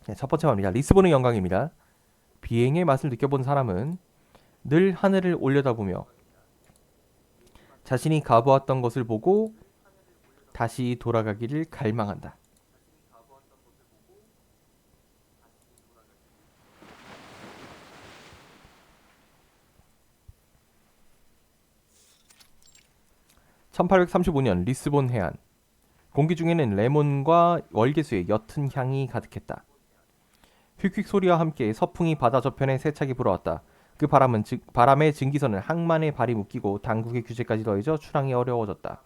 네, 첫 번째 말입니다. 리스본의 영광입니다. 비행의 맛을 느껴본 사람은 늘 하늘을 올려다보며 자신이 가보았던 것을 보고 다시 돌아가기를 갈망한다. 1835년 리스본 해안. 공기 중에는 레몬과 월계수의 옅은 향이 가득했다. 휙휙 소리와 함께 서풍이 바다 저편에 세차게 불어왔다. 그 바람의 증기선은 항만의 발이 묶이고 당국의 규제까지 더해져 출항이 어려워졌다.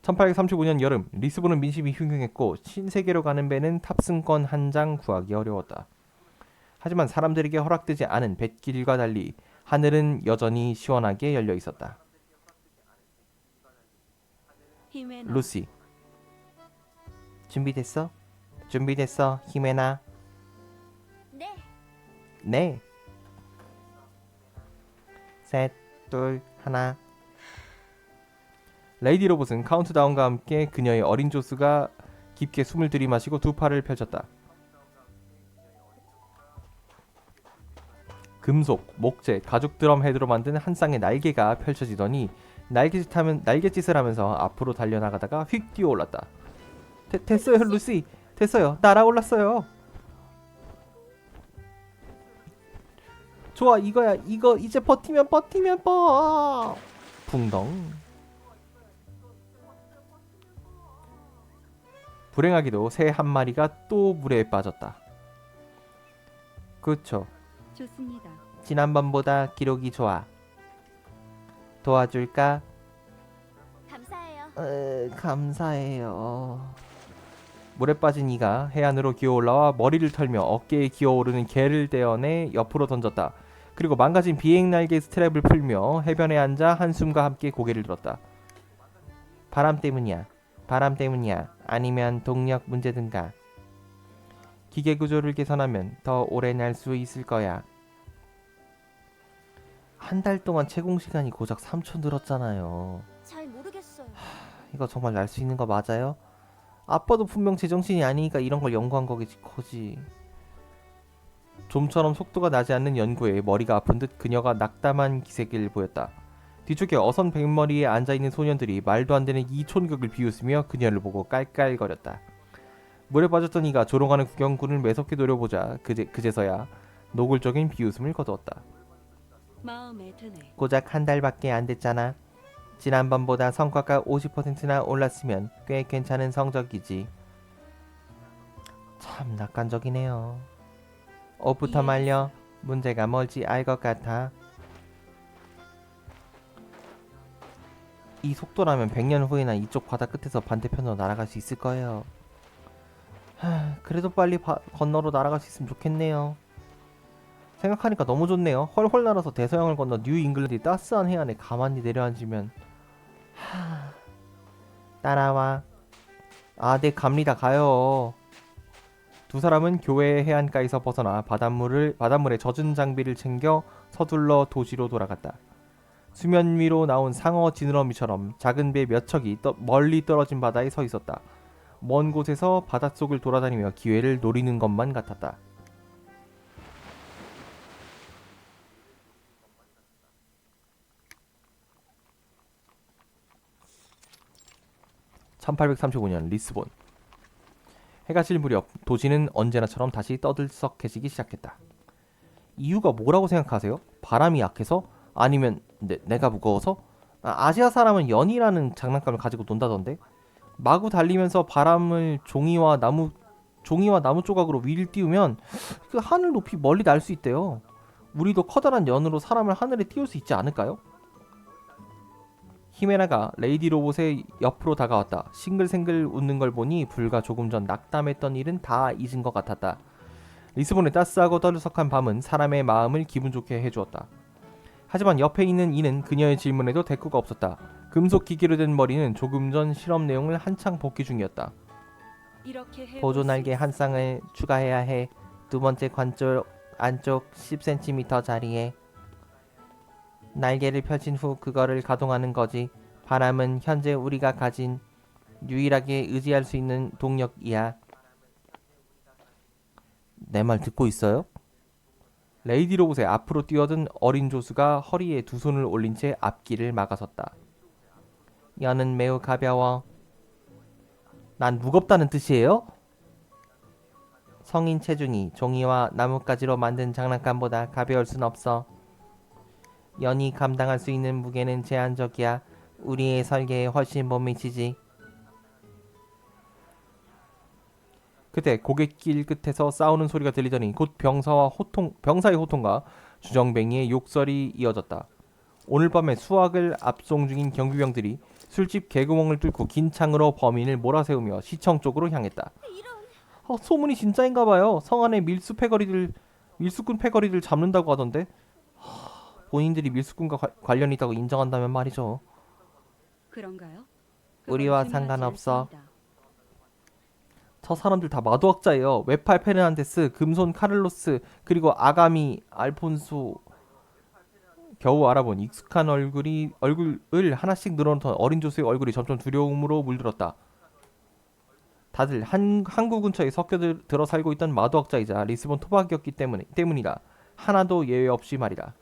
1835년 여름, 리스본은 민심이 흉흉했고 신세계로 가는 배는 탑승권 한 장 구하기 어려웠다. 하지만 사람들에게 허락되지 않은 뱃길과 달리 하늘은 여전히 시원하게 열려 있었다. 히메나, 루시, 준비됐어? 준비됐어, 히메나. 네, 네. 셋, 둘, 하나. 레이디 로봇은 카운트다운과 함께 그녀의 어린 조수가 깊게 숨을 들이마시고 두 팔을 펼쳤다. 금속, 목재, 가죽 드럼 헤드로 만든 한 쌍의 날개가 펼쳐지더니 날갯짓을 하면서 앞으로 달려나가다가 휙 뛰어올랐다. 됐어요, 루시. 됐어요. 날아올랐어요. 좋아, 이거야. 이거 이제 버티면 붕덩. 불행하게도 새 한 마리가 또 물에 빠졌다. 그쵸. 좋습니다. 지난번보다 기록이 좋아. 도와줄까? 감사해요. 감사해요. 물에 빠진 이가 해안으로 기어올라와 머리를 털며 어깨에 기어오르는 개를 떼어내 옆으로 던졌다. 그리고 망가진 비행 날개 스트랩을 풀며 해변에 앉아 한숨과 함께 고개를 들었다. 바람 때문이야. 바람 때문이야. 아니면 동력 문제든가. 기계 구조를 개선하면 더 오래 날 수 있을 거야. 한 달 동안 채공 시간이 고작 3초 늘었잖아요. 잘 모르겠어요. 이거 정말 날 수 있는 거 맞아요? 아빠도 분명 제정신이 아니니까 이런 걸 연구한 거지. 좀처럼 속도가 나지 않는 연구에 머리가 아픈 듯 그녀가 낙담한 기색을 보였다. 뒤쪽에 어선 백머리에 앉아있는 소년들이 말도 안 되는 이촌극을 비웃으며 그녀를 보고 깔깔거렸다. 물에 빠졌던 이가 조롱하는 구경꾼을 매섭게 노려보자 그제서야 노골적인 비웃음을 거두었다. 마음에 드네. 고작 한 달밖에 안 됐잖아. 지난번보다 성과가 50%나 올랐으면 꽤 괜찮은 성적이지. 참 낙관적이네요. 옷부터 말려. 문제가 뭘지 알 것 같아. 이 속도라면 100년 후에나 이쪽 바다 끝에서 반대편으로 날아갈 수 있을 거예요. 그래도 빨리 건너로 날아갈 수 있으면 좋겠네요. 생각하니까 너무 좋네요. 헐헐 날아서 대서양을 건너 뉴 잉글랜드 따스한 해안에 가만히 내려앉으면 따라와. 아, 네, 갑니다. 가요. 두 사람은 교외의 해안가에서 벗어나 바닷물에 젖은 장비를 챙겨 서둘러 도시로 돌아갔다. 수면 위로 나온 상어 지느러미처럼 작은 배 몇 척이 멀리 떨어진 바다에 서 있었다. 먼 곳에서 바닷속을 돌아다니며 기회를 노리는 것만 같았다. (1835년) 리스본. 해가 질 무렵 도시는 언제나처럼 다시 떠들썩해지기 시작했다. 이유가 뭐라고 생각하세요? 바람이 약해서? 아니면 내가 무거워서? 아시아 사람은 연이라는 장난감을 가지고 논다던데? 마구 달리면서 바람을 종이와 나무 조각으로 위를 띄우면 그 하늘 높이 멀리 날 수 있대요. 우리도 커다란 연으로 사람을 하늘에 띄울 수 있지 않을까요? 히메나가 레이디 로봇의 옆으로 다가왔다. 싱글생글 웃는 걸 보니 불과 조금 전 낙담했던 일은 다 잊은 것 같았다. 리스본의 따스하고 떠들썩한 밤은 사람의 마음을 기분 좋게 해주었다. 하지만 옆에 있는 이는 그녀의 질문에도 대꾸가 없었다. 금속 기계로 된 머리는 조금 전 실험 내용을 한창 복기 중이었다. 이렇게 보조 날개 한 쌍을 추가해야 해. 두 번째 관쪽 안쪽 10cm 자리에 날개를 펼친 후 그거를 가동하는 거지. 바람은 현재 우리가 가진 유일하게 의지할 수 있는 동력이야. 내 말 듣고 있어요? 레이디 로봇의 앞으로 뛰어든 어린 조수가 허리에 두 손을 올린 채 앞길을 막아섰다. 연은 매우 가벼워. 난 무겁다는 뜻이에요? 성인 체중이 종이와 나뭇가지로 만든 장난감보다 가벼울 순 없어. 연이 감당할 수 있는 무게는 제한적이야. 우리의 설계에 훨씬 못 미치지. 그때 고갯길 끝에서 싸우는 소리가 들리더니 곧 병사의 호통과 주정뱅이의 욕설이 이어졌다. 오늘 밤에 수학을 압송 중인 경비병들이 술집 개구멍을 뚫고 긴 창으로 범인을 몰아세우며 시청 쪽으로 향했다. 소문이 진짜인가 봐요. 성 안에 밀수꾼 패거리들 잡는다고 하던데. 본인들이 밀수꾼과 관련이 있다고 인정한다면 말이죠. 그런가요? 우리와 그건 중요하지 상관없어. 않습니다. 저 사람들 다 마도학자예요. 웨팔 페르난데스, 금손 카를로스, 그리고 아가미 알폰소. 겨우 알아본 익숙한 얼굴을 하나씩 늘어놓던 어린 조수의 얼굴이 점점 두려움으로 물들었다. 다들 항구 근처에 섞여 들어 살고 있던 마도학자이자 리스본 토박이었기 때문이라. 하나도 예외 없이 말이다.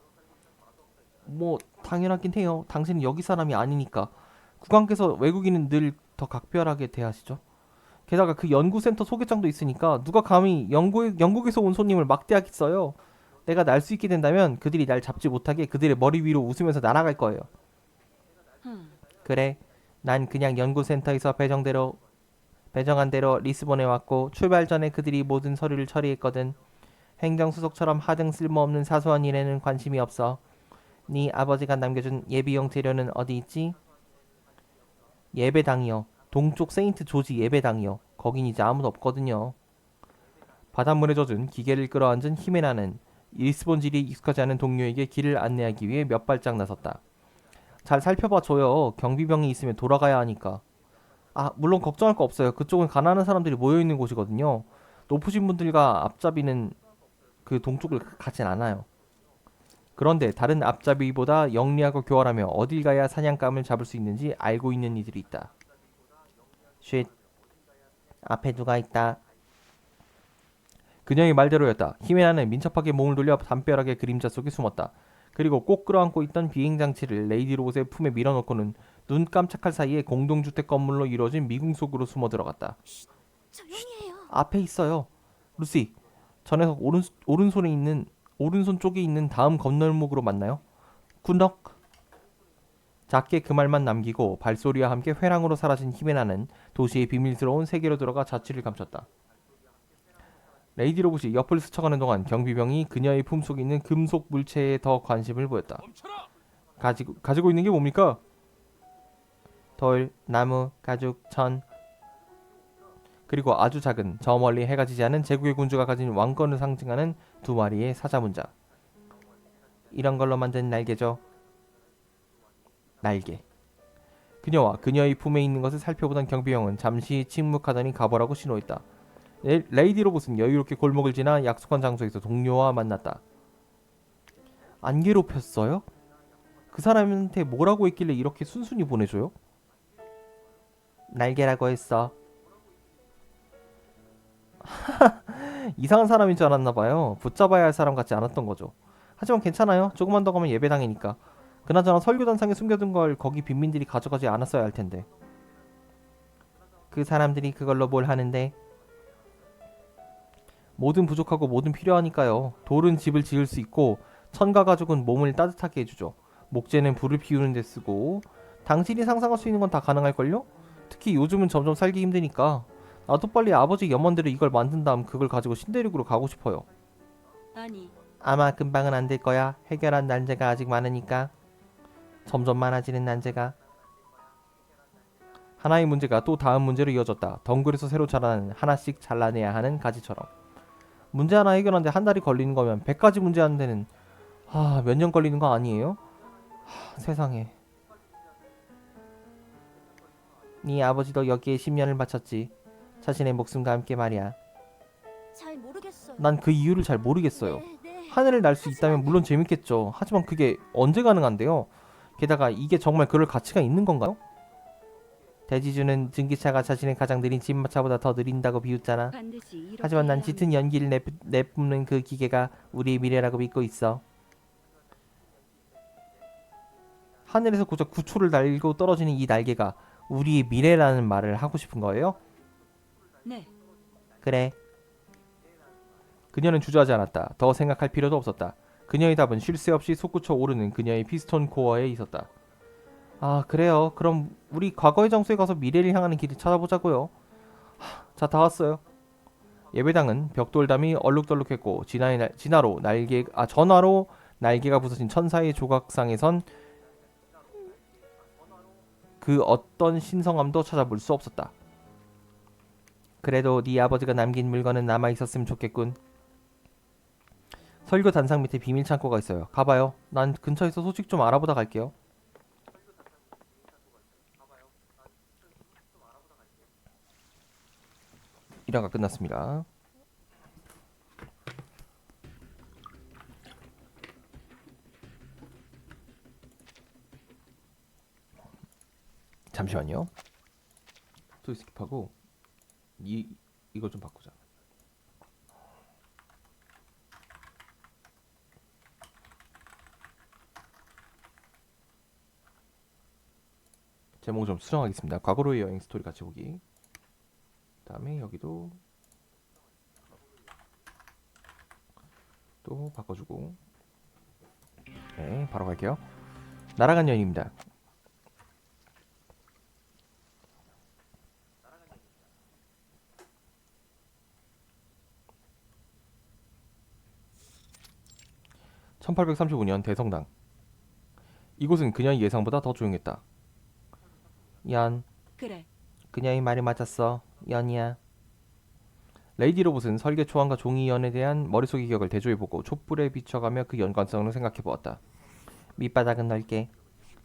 뭐 당연하긴 해요. 당신은 여기 사람이 아니니까. 국왕께서 외국인은 늘 더 각별하게 대하시죠. 게다가 그 연구센터 소개장도 있으니까 누가 감히 영국에서 온 손님을 막대하겠어요. 내가 날 수 있게 된다면 그들이 날 잡지 못하게 그들의 머리 위로 웃으면서 날아갈 거예요. 그래, 난 그냥 연구센터에서 배정한 대로 리스본에 왔고 출발 전에 그들이 모든 서류를 처리했거든. 행정수석처럼 하등 쓸모없는 사소한 일에는 관심이 없어. 네 아버지가 남겨준 예비용 재료는 어디 있지? 예배당이요. 동쪽 세인트 조지 예배당이요. 거긴 이제 아무도 없거든요. 바닷물에 젖은 기계를 끌어안은 히메나는 리스본 지리에 익숙하지 않은 동료에게 길을 안내하기 위해 몇 발짝 나섰다. 잘 살펴봐 줘요. 경비병이 있으면 돌아가야 하니까. 물론 걱정할 거 없어요. 그쪽은 가난한 사람들이 모여있는 곳이거든요. 높으신 분들과 앞잡이는 그 동쪽을 가진 않아요. 그런데 다른 앞잡이보다 영리하고 교활하며 어딜 가야 사냥감을 잡을 수 있는지 알고 있는 이들이 있다. 쉿. 앞에 누가 있다. 그녀의 말대로였다. 히메나는 민첩하게 몸을 돌려 담벼락의 그림자 속에 숨었다. 그리고 꼭 끌어안고 있던 비행장치를 레이디 로봇의 품에 밀어넣고는 눈 깜짝할 사이에 공동주택 건물로 이루어진 미궁 속으로 숨어 들어갔다. 조용히 해요. 앞에 있어요. 루시, 저 녀석 오른손 쪽에 있는 다음 건널목으로 만나요. 굿넉. 작게 그 말만 남기고 발소리와 함께 회랑으로 사라진 히메나는 도시의 비밀스러운 세계로 들어가 자취를 감췄다. 레이디 로봇이 옆을 스쳐가는 동안 경비병이 그녀의 품속에 있는 금속 물체에 더 관심을 보였다. 가지고 있는 게 뭡니까? 돌, 나무, 가죽, 천, 그리고 아주 작은 저 멀리 해가 지지 않은 제국의 군주가 가진 왕권을 상징하는 두 마리의 사자문자. 이런 걸로 만든 날개죠. 날개. 그녀와 그녀의 품에 있는 것을 살펴보던 경비병은 잠시 침묵하더니 가보라고 신호했다. 레이디 로봇은 여유롭게 골목을 지나 약속한 장소에서 동료와 만났다. 안 괴롭혔어요? 그 사람한테 뭐라고 했길래 이렇게 순순히 보내줘요? 날개라고 했어. 이상한 사람인 줄 알았나봐요. 붙잡아야 할 사람 같지 않았던 거죠. 하지만 괜찮아요. 조금만 더 가면 예배당이니까. 그나저나 설교단상에 숨겨둔 걸 거기 빈민들이 가져가지 않았어야 할 텐데. 그 사람들이 그걸로 뭘 하는데? 뭐든 부족하고 뭐든 필요하니까요. 돌은 집을 지을 수 있고 천과 가죽은 몸을 따뜻하게 해주죠. 목재는 불을 피우는 데 쓰고 당신이 상상할 수 있는 건 다 가능할걸요? 특히 요즘은 점점 살기 힘드니까. 나도 빨리 아버지 염원대로 이걸 만든 다음 그걸 가지고 신대륙으로 가고 싶어요. 아니, 아마 금방은 안 될 거야. 해결한 난제가 아직 많으니까. 점점 많아지는 난제가. 하나의 문제가 또 다음 문제로 이어졌다. 덩굴에서 새로 자라는 하나씩 잘라내야 하는 가지처럼. 문제 하나 해결하는데 한 달이 걸리는 거면 100가지 문제 하는 데는 몇 년 걸리는 거 아니에요? 세상에. 네 아버지도 여기에 10년을 바쳤지. 자신의 목숨과 함께 말이야. 잘 모르겠어요. 난 그 이유를 잘 모르겠어요. 네. 하늘을 날 수 있다면 물론 재밌겠죠. 하지만 그게 언제 가능한데요? 게다가 이게 정말 그럴 가치가 있는 건가요? 대지주는 증기차가 자신의 가장 느린 집마차보다 더 느린다고 비웃잖아. 반드시 이렇게 하지만 난 해야 짙은 연기를 내뿜는 그 기계가 우리의 미래라고 믿고 있어. 하늘에서 고작 9초를 날고 떨어지는 이 날개가 우리의 미래라는 말을 하고 싶은 거예요? 네, 그래. 그녀는 주저하지 않았다. 더 생각할 필요도 없었다. 그녀의 답은 쉴 새 없이 솟구쳐 오르는 그녀의 피스톤 코어에 있었다. 아, 그래요. 그럼 우리 과거의 장소에 가서 미래를 향하는 길을 찾아보자고요. 자, 다 왔어요. 예배당은 벽돌담이 얼룩덜룩했고 전화로 날개가 부서진 천사의 조각상에선 그 어떤 신성함도 찾아볼 수 없었다. 그래도 네 아버지가 남긴 물건은 남아 있었으면 좋겠군. 설교 단상 밑에 비밀 창고가 있어요. 가봐요. 난 근처에서 소식 좀 알아보다 갈게요. 일화가 끝났습니다. 잠시만요. 또 스킵하고 이거 좀 바꾸자. 제목 좀 수정하겠습니다. 과거로의 여행 스토리 같이 보기. 그다음에 여기도 또 바꿔주고. 네, 바로 갈게요. 날아간 여인입니다. (1835년) 대성당. 이곳은 그녀의 예상보다 더 조용했다. 연, 그래. 그녀의 말이 맞았어. 연이야. 레이디 로봇은 설계 초안과 종이 연에 대한 머릿속의 기억을 대조해보고 촛불에 비춰가며 그 연관성을 생각해보았다. 밑바닥은 넓게,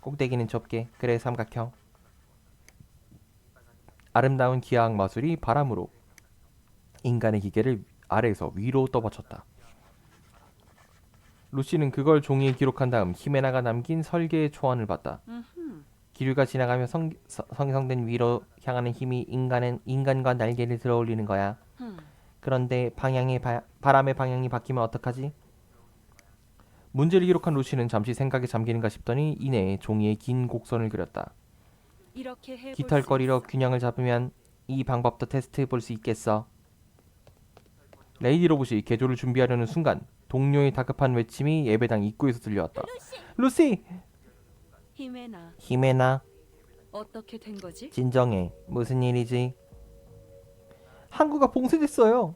꼭대기는 좁게, 그래 삼각형. 아름다운 기하학 마술이 바람으로 인간의 기계를 아래에서 위로 떠받쳤다. 루시는 그걸 종이에 기록한 다음 히메나가 남긴 설계의 초안을 봤다. 음흠. 기류가 지나가며 성성된 위로 향하는 힘이 인간과 날개를 들어올리는 거야. 흠. 그런데 바람의 방향이 바뀌면 어떡하지? 문제를 기록한 루시는 잠시 생각에 잠기는가 싶더니 이내 종이에 긴 곡선을 그렸다. 이렇게 해볼 깃털거리로 수 있어. 균형을 잡으면 이 방법도 테스트해 볼 수 있겠어. 레이디 로봇이 개조를 준비하려는 순간 동료의 다급한 외침이 예배당 입구에서 들려왔다. 루시! 히메나, 히메나, 어떻게 된 거지? 진정해. 무슨 일이지? 항구가 봉쇄됐어요.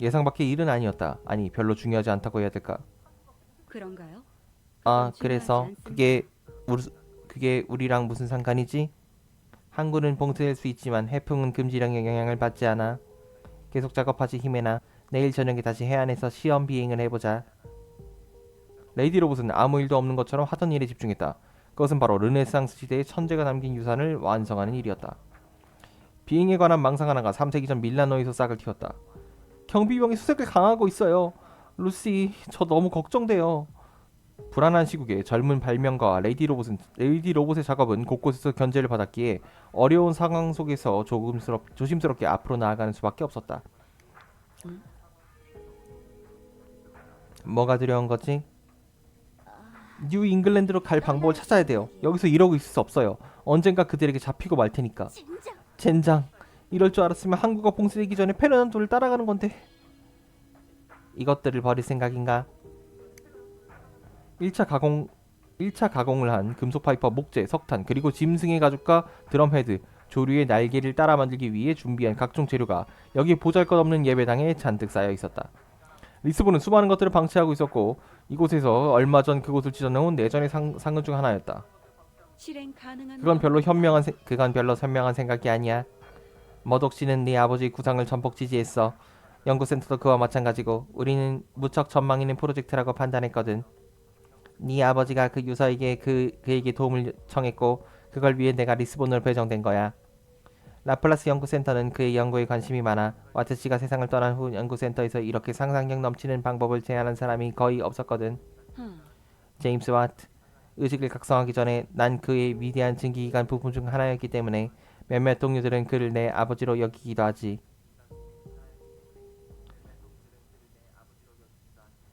예상 밖의 일은 아니었다. 아니, 별로 중요하지 않다고 해야 될까? 그런가요? 아, 그건 중요하지 그래서 않습니다. 그게 우리랑 무슨 상관이지? 항구는 봉쇄될 수 있지만 해풍은 금지령의 영향을 받지 않아. 계속 작업하지 히메나. 내일 저녁에 다시 해안에서 시험 비행을 해보자. 레이디 로봇은 아무 일도 없는 것처럼 하던 일에 집중했다. 그것은 바로 르네상스 시대의 천재가 남긴 유산을 완성하는 일이었다. 비행에 관한 망상 하나가 3세기 전 밀라노에서 싹을 틔웠다. 경비병이 수색을 강하고 있어요. 루시, 저 너무 걱정돼요. 불안한 시국에 젊은 발명가와 레이디 로봇의 작업은 곳곳에서 견제를 받았기에 어려운 상황 속에서 조심스럽게 앞으로 나아가는 수밖에 없었다. 음? 뭐가 두려운 거지? 뉴 잉글랜드로 갈 방법을 찾아야 돼요. 여기서 이러고 있을 수 없어요. 언젠가 그들에게 잡히고 말 테니까. 진작 젠장. 이럴 줄 알았으면 항구가 봉쇄되기 전에 페르난도를 따라가는 건데. 이것들을 버릴 생각인가? 1차 가공을 한 금속 파이퍼, 목재, 석탄, 그리고 짐승의 가죽과 드럼 헤드, 조류의 날개를 따라 만들기 위해 준비한 각종 재료가 여기 보잘것없는 예배당에 잔뜩 쌓여 있었다. 리스본은 수많은 것들을 방치하고 있었고 이곳에서 얼마 전 그곳을 찢어놓은 내전의 상은 중 하나였다. 실행 가능한 그건 방법인가요? 별로 현명한 생각이 아니야. 머독 씨는 네 아버지의 구상을 전폭 지지했어. 연구센터도 그와 마찬가지고 우리는 무척 전망 있는 프로젝트라고 판단했거든. 네 아버지가 그 유서에게 그에게 도움을 청했고 그걸 위해 내가 리스본으로 배정된 거야. 라플라스 연구센터는 그의 연구에 관심이 많아. 와트 씨가 세상을 떠난 후 연구센터에서 이렇게 상상력 넘치는 방법을 제안한 사람이 거의 없었거든. 흠. 제임스 와트. 의식을 각성하기 전에 난 그의 위대한 증기기관 부품 중 하나였기 때문에 몇몇 동료들은 그를 내 아버지로 여기기도 하지.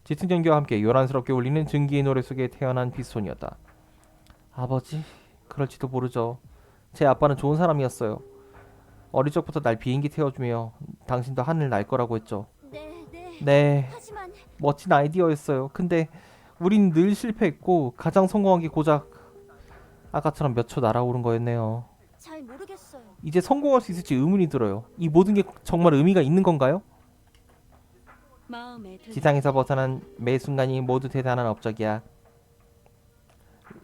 짙은 연기와 함께 요란스럽게 울리는 증기의 노래 속에 태어난 빗손이었다. 아버지? 그럴지도 모르죠. 제 아빠는 좋은 사람이었어요. 어릴 적부터 날 비행기 태워주며 당신도 하늘 날 거라고 했죠. 네, 네. 네, 하지만 멋진 아이디어였어요. 근데 우린 늘 실패했고 가장 성공한 게 고작 아까처럼 몇 초 날아오른 거였네요. 잘 모르겠어요. 이제 성공할 수 있을지 의문이 들어요. 이 모든 게 정말 의미가 있는 건가요? 마음에 드. 지상에서 벗어난 매 순간이 모두 대단한 업적이야.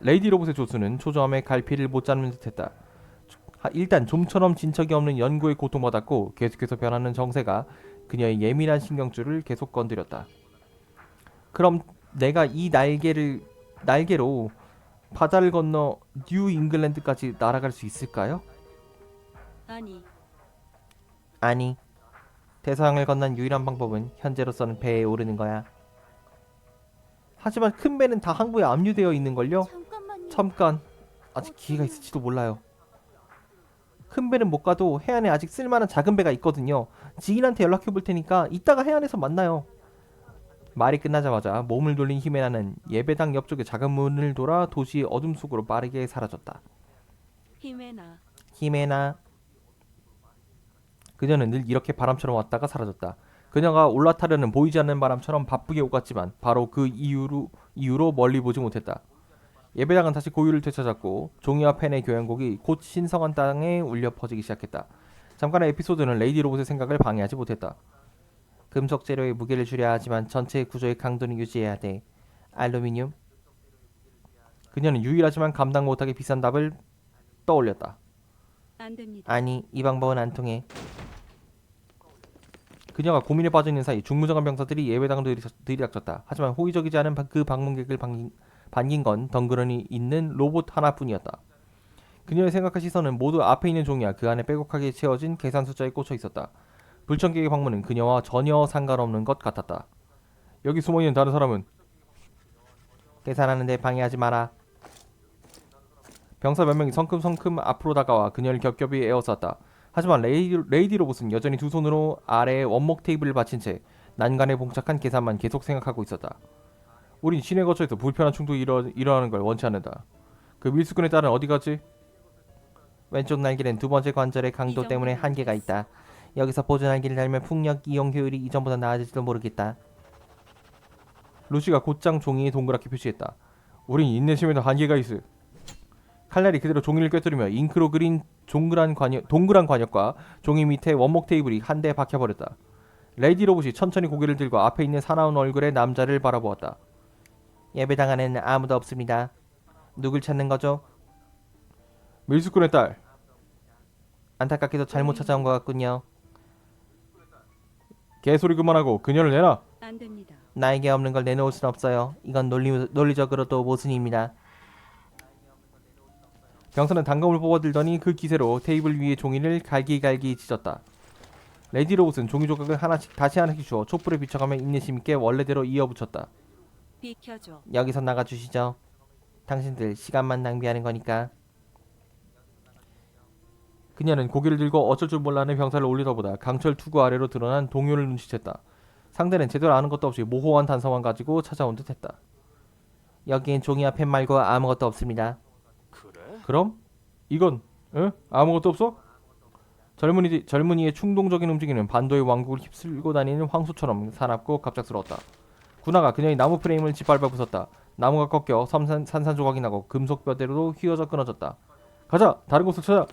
레이디 로봇의 조수는 초조함에 갈피를 못 잡는 듯했다. 일단 좀처럼 진척이 없는 연구에 고통받았고 계속해서 변하는 정세가 그녀의 예민한 신경줄을 계속 건드렸다. 그럼 내가 이 날개로 바다를 건너 뉴 잉글랜드까지 날아갈 수 있을까요? 아니, 아니, 대서양을 건넌 유일한 방법은 현재로서는 배에 오르는 거야. 하지만 큰 배는 다 항구에 압류되어 있는걸요? 잠깐만요. 잠깐, 아직 기회가 있을지도 몰라요. 큰 배는 못 가도 해안에 아직 쓸만한 작은 배가 있거든요. 지인한테 연락해 볼 테니까 이따가 해안에서 만나요. 말이 끝나자마자 몸을 돌린 히메나는 예배당 옆쪽의 작은 문을 돌아 도시의 어둠 속으로 빠르게 사라졌다. 히메나. 히메나. 그녀는 늘 이렇게 바람처럼 왔다가 사라졌다. 그녀가 올라타려는 보이지 않는 바람처럼 바쁘게 오갔지만 바로 그 이후로 멀리 보지 못했다. 예배당은 다시 고유를 되찾았고 종이와 펜의 교향곡이 곧 신성한 땅에 울려 퍼지기 시작했다. 잠깐의 에피소드는 레이디 로봇의 생각을 방해하지 못했다. 금속 재료의 무게를 줄여야 하지만 전체 구조의 강도는 유지해야 돼. 알루미늄? 그녀는 유일하지만 감당 못하게 비싼 답을 떠올렸다. 안 됩니다. 아니, 이 방법은 안 통해. 그녀가 고민에 빠져 있는 사이 중무장한 병사들이 예배당을 들이닥쳤다. 하지만 호의적이지 않은 그 방문객을 반긴 건 덩그러니 있는 로봇 하나뿐이었다. 그녀의 생각한 시선은 모두 앞에 있는 종이와 그 안에 빼곡하게 채워진 계산 숫자에 꽂혀 있었다. 불청객의 방문은 그녀와 전혀 상관없는 것 같았다. 여기 숨어있는 다른 사람은? 계산하는데 방해하지 마라. 병사 몇 명이 성큼성큼 앞으로 다가와 그녀를 겹겹이 에워쌌다. 하지만 레이디 로봇은 여전히 두 손으로 아래에 원목 테이블을 받친 채 난간에 봉착한 계산만 계속 생각하고 있었다. 우린 시내 거처에서 불편한 충돌이 일어나는 걸 원치 않는다. 그 밀수꾼의 딸은 어디 갔지? 왼쪽 날개는 두 번째 관절의 강도 때문에 한계가 있다. 여기서 보조 날개를 달면 풍력 이용 효율이 이전보다 나아질지도 모르겠다. 루시가 곧장 종이에 동그랗게 표시했다. 우린 인내심에도 한계가 있어. 칼날이 그대로 종이를 꿰뚫으며 잉크로 그린 동그란 관역과 종이 밑에 원목 테이블이 한 대 박혀버렸다. 레이디 로봇이 천천히 고개를 들고 앞에 있는 사나운 얼굴의 남자를 바라보았다. 예배당 안에는 아무도 없습니다. 누굴 찾는 거죠? 밀수꾼의 딸. 안타깝게도 잘못 찾아온 것 같군요. 개소리 그만하고 그녀를 내놔. 안 됩니다. 나에게 없는 걸 내놓을 순 없어요. 이건 논리적으로도 모순입니다. 병사는 단검을 뽑아들더니 그 기세로 테이블 위에 종이를 갈기갈기 찢었다. 레이디 로봇은 종이 조각을 다시 하나씩 주어 촛불에 비춰가며 인내심 있게 원래대로 이어붙였다. 비켜줘. 여기서 나가주시죠. 당신들 시간만 낭비하는 거니까. 그녀는 고개를 들고 어쩔 줄 몰라하는 병사를 올리다보다 강철 투구 아래로 드러난 동요를 눈치챘다. 상대는 제대로 아는 것도 없이 모호한 단서만 가지고 찾아온 듯했다. 여기엔 종이와 펜 말고 아무것도 없습니다. 그럼? 이건 아무것도 없어? 젊은이의 충동적인 움직임은 반도의 왕국을 휩쓸고 다니는 황소처럼 사납고 갑작스러웠다. 군화가 그녀의 나무 프레임을 짓밟아 부쉈다. 나무가 꺾여 산산조각이 나고 금속 뼈대로 휘어져 끊어졌다. 가자! 다른 곳을 찾아!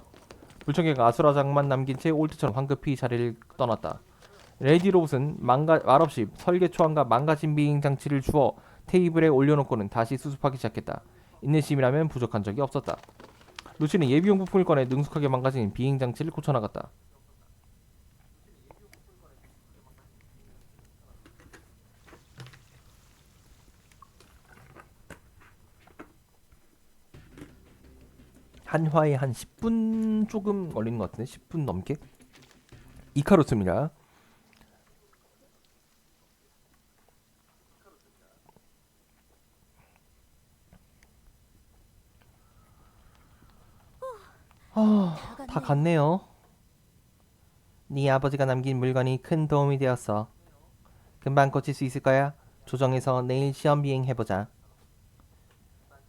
불청객가 아수라장만 남긴 채 올트처럼 황급히 자리를 떠났다. 레이디 로봇은 말없이 설계초안과 망가진 비행 장치를 주워 테이블에 올려놓고는 다시 수습하기 시작했다. 인내심이라면 부족한 적이 없었다. 루시는 예비용 부품을 꺼내 능숙하게 망가진 비행 장치를 고쳐나갔다. 한 화에 한 10분 조금 걸리는 것 같은데 10분 넘게. 이카루스입니다. 다 같네요. 네 아버지가 남긴 물건이 큰 도움이 되었어. 금방 고칠 수 있을 거야. 조정해서 내일 시험 비행해보자.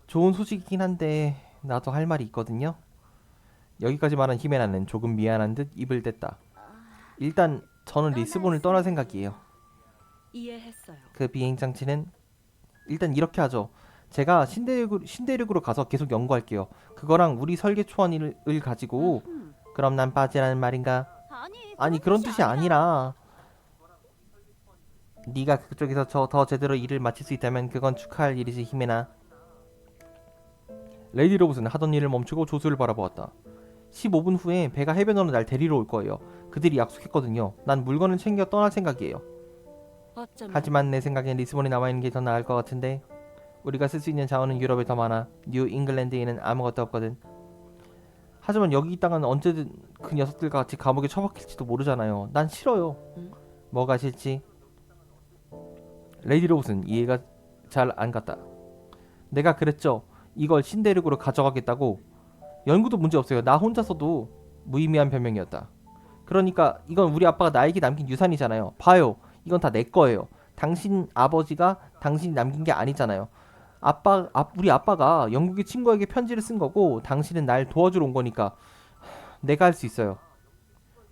좋은 소식이긴 한데 나도 할 말이 있거든요. 여기까지 말한 히메나는 조금 미안한 듯 입을 댔다. 일단 저는 리스본을 떠날 생각이에요. 이해했어요. 그 비행 장치는 일단 이렇게 하죠. 제가 신대륙으로 가서 계속 연구할게요. 그거랑 우리 설계 초안을 가지고 그럼 난 빠지라는 말인가? 아니 그런 뜻이 아니라 네가 그쪽에서 더 제대로 일을 마칠 수 있다면 그건 축하할 일이지 히메나. 레이디 로봇은 하던 일을 멈추고 조수를 바라보았다. 15분 후에 배가 해변으로 날 데리러 올 거예요. 그들이 약속했거든요. 난 물건을 챙겨 떠날 생각이에요. 어쩌면 하지만 내 생각엔 리스본에 남아있는 게 더 나을 것 같은데 우리가 쓸 수 있는 자원은 유럽에 더 많아. 뉴 잉글랜드에는 아무것도 없거든. 하지만 여기 있다가는 언제든 그 녀석들과 같이 감옥에 처박힐지도 모르잖아요. 난 싫어요. 뭐가 싫지? 레이디 로봇은 이해가 잘 안 갔다. 내가 그랬죠. 이걸 신대륙으로 가져가겠다고. 연구도 문제 없어요. 나 혼자서도. 무의미한 변명이었다. 그러니까 이건 우리 아빠가 나에게 남긴 유산이잖아요. 봐요. 이건 다 내 거예요. 당신 아버지가 당신이 남긴 게 아니잖아요. 우리 아빠가 영국의 친구에게 편지를 쓴 거고 당신은 날 도와주러 온 거니까 내가 할 수 있어요.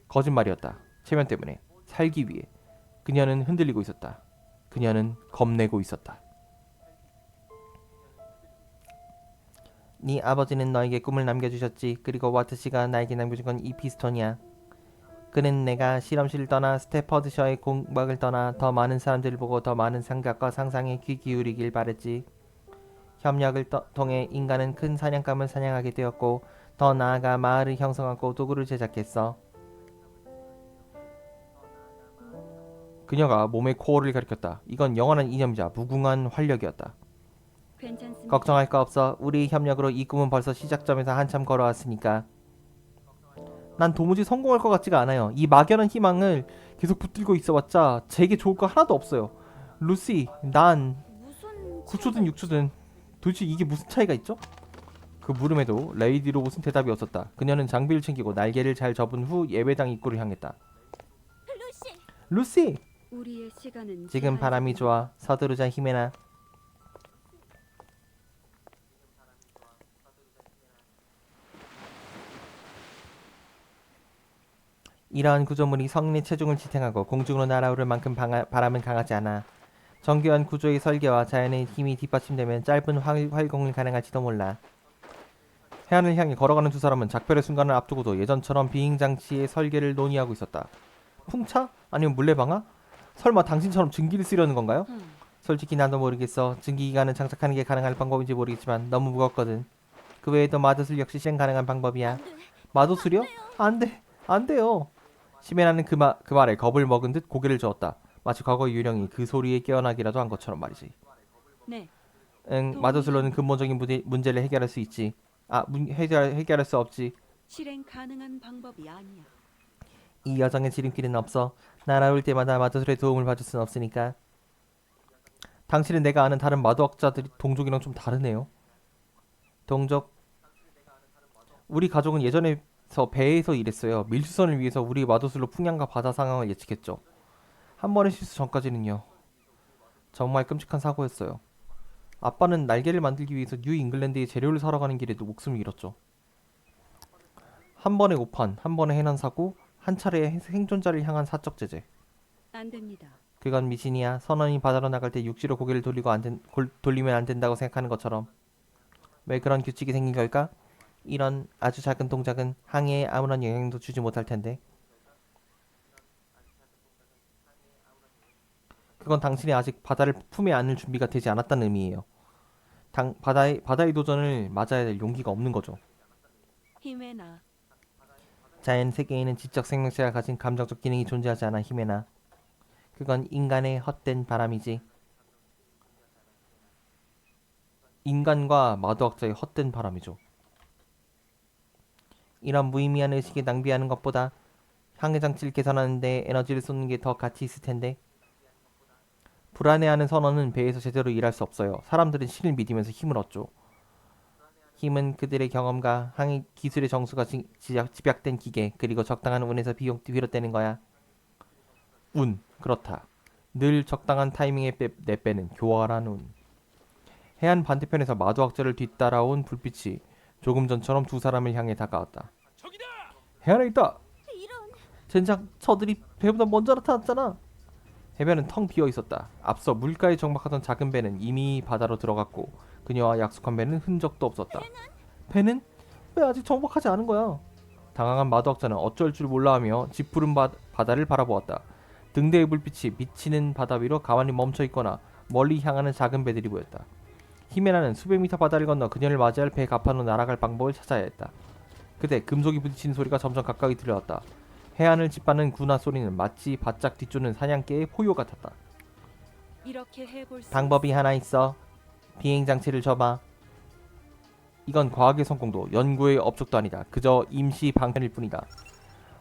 거짓말이었다. 체면 때문에. 살기 위해. 그녀는 흔들리고 있었다. 그녀는 겁내고 있었다. 네 아버지는 너에게 꿈을 남겨주셨지. 그리고 와트 씨가 나에게 남겨준 건 이 피스톤이야. 그는 내가 실험실을 떠나 스태퍼드셔의 공박을 떠나 더 많은 사람들을 보고 더 많은 생각과 상상에 귀 기울이길 바랬지. 협력을 통해 인간은 큰 사냥감을 사냥하게 되었고 더 나아가 마을을 형성하고 도구를 제작했어. 그녀가 몸의 코어를 가리켰다. 이건 영원한 이념이자 무궁한 활력이었다. 괜찮습니다. 걱정할 거 없어. 우리 협력으로 이 꿈은 벌써 시작점에서 한참 걸어왔으니까. 난 도무지 성공할 것 같지가 않아요. 이 막연한 희망을 계속 붙들고 있어봤자 제게 좋을 거 하나도 없어요. 루시, 난 무슨 9초든 6초든 도대체 이게 무슨 차이가 있죠? 그 물음에도 레이디 로봇은 대답이 없었다. 그녀는 장비를 챙기고 날개를 잘 접은 후 예배당 입구를 향했다. 루시. 루시! 우리의 시간은 지금 바람이 좋아. 서두르자 히메나. 이러한 구조물이 성인의 체중을 지탱하고 공중으로 날아오를 만큼 바람은 강하지 않아. 정교한 구조의 설계와 자연의 힘이 뒷받침되면 짧은 활공을 가능할지도 몰라. 해안을 향해 걸어가는 두 사람은 작별의 순간을 앞두고도 예전처럼 비행장치의 설계를 논의하고 있었다. 풍차? 아니면 물레방아? 설마 당신처럼 증기를 쓰려는 건가요? 솔직히 나도 모르겠어. 증기기관을 장착하는 게 가능할 방법인지 모르겠지만 너무 무겁거든. 그 외에도 마도술 역시 실행 가능한 방법이야. 마도술이요? 안 돼. 안 돼요. 시메나는 그 말에 겁을 먹은 듯 고개를 저었다. 마치 과거 유령이 그 소리에 깨어나기라도 한 것처럼 말이지. 네. 응, 마도술로는 근본적인 문제를 해결할 수 있지. 해결할 수 없지. 실행 가능한 방법이 아니야. 이 여정의 지름길은 없어. 날아올 때마다 마도술의 도움을 받을 순 없으니까. 당신은 내가 아는 다른 마도학자들이 동족이랑 좀 다르네요. 동족? 우리 가족은 예전에서 배에서 일했어요. 밀수선을 위해서 우리 마도술로 풍량과 바다 상황을 예측했죠. 한 번의 실수 전까지는요. 정말 끔찍한 사고였어요. 아빠는 날개를 만들기 위해서 뉴 잉글랜드의 재료를 사러 가는 길에도 목숨을 잃었죠. 한 번의 오판, 한 번의 해난 사고, 한 차례의 생존자를 향한 사적 제재. 안 됩니다. 그건 미신이야. 선원이 바다로 나갈 때 육지로 고개를 돌리면 안 된다고 생각하는 것처럼. 왜 그런 규칙이 생긴 걸까? 이런 아주 작은 동작은 항해에 아무런 영향도 주지 못할 텐데. 그건 당신이 아직 바다를 품에 안을 준비가 되지 않았다는 의미예요. 바다의 도전을 맞아야 될 용기가 없는 거죠. 히메나. 자연 세계에는 지적 생명체가 가진 감정적 기능이 존재하지 않아 히메나. 그건 인간의 헛된 바람이지. 인간과 마도학자의 헛된 바람이죠. 이런 무의미한 의식에 낭비하는 것보다 항해 장치를 개선하는 데 에너지를 쏟는 게 더 가치 있을 텐데. 불안해하는 선원은 배에서 제대로 일할 수 없어요. 사람들은 신을 믿으면서 힘을 얻죠. 힘은 그들의 경험과 항해 기술의 정수가 집약된 기계 그리고 적당한 운에서 비롯되는 거야. 운, 그렇다. 늘 적당한 타이밍에 내빼는 교활한 운. 해안 반대편에서 마도학자를 뒤따라온 불빛이 조금 전처럼 두 사람을 향해 다가왔다. 해안에 있다! 이런. 젠장, 저들이 배보다 먼저 나타났잖아. 해변은 텅 비어 있었다. 앞서 물가에 정박하던 작은 배는 이미 바다로 들어갔고 그녀와 약속한 배는 흔적도 없었다. 배는? 왜 아직 정박하지 않은 거야? 당황한 마도학자는 어쩔 줄 몰라하며 짙푸른 바다를 바라보았다. 등대의 불빛이 비치는 바다 위로 가만히 멈춰 있거나 멀리 향하는 작은 배들이 보였다. 히메나는 수백 미터 바다를 건너 그녀를 맞이할 배 가판으로 날아갈 방법을 찾아야 했다. 그때 금속이 부딪히는 소리가 점점 가까이 들려왔다. 해안을 짓밟는 군화 소리는 마치 바짝 뒤쫓는 사냥개의 포효 같았다. 이렇게 해볼 수 방법이 하나 있어. 비행 장치를 줘봐. 이건 과학의 성공도 연구의 업적도 아니다. 그저 임시 방편일 뿐이다.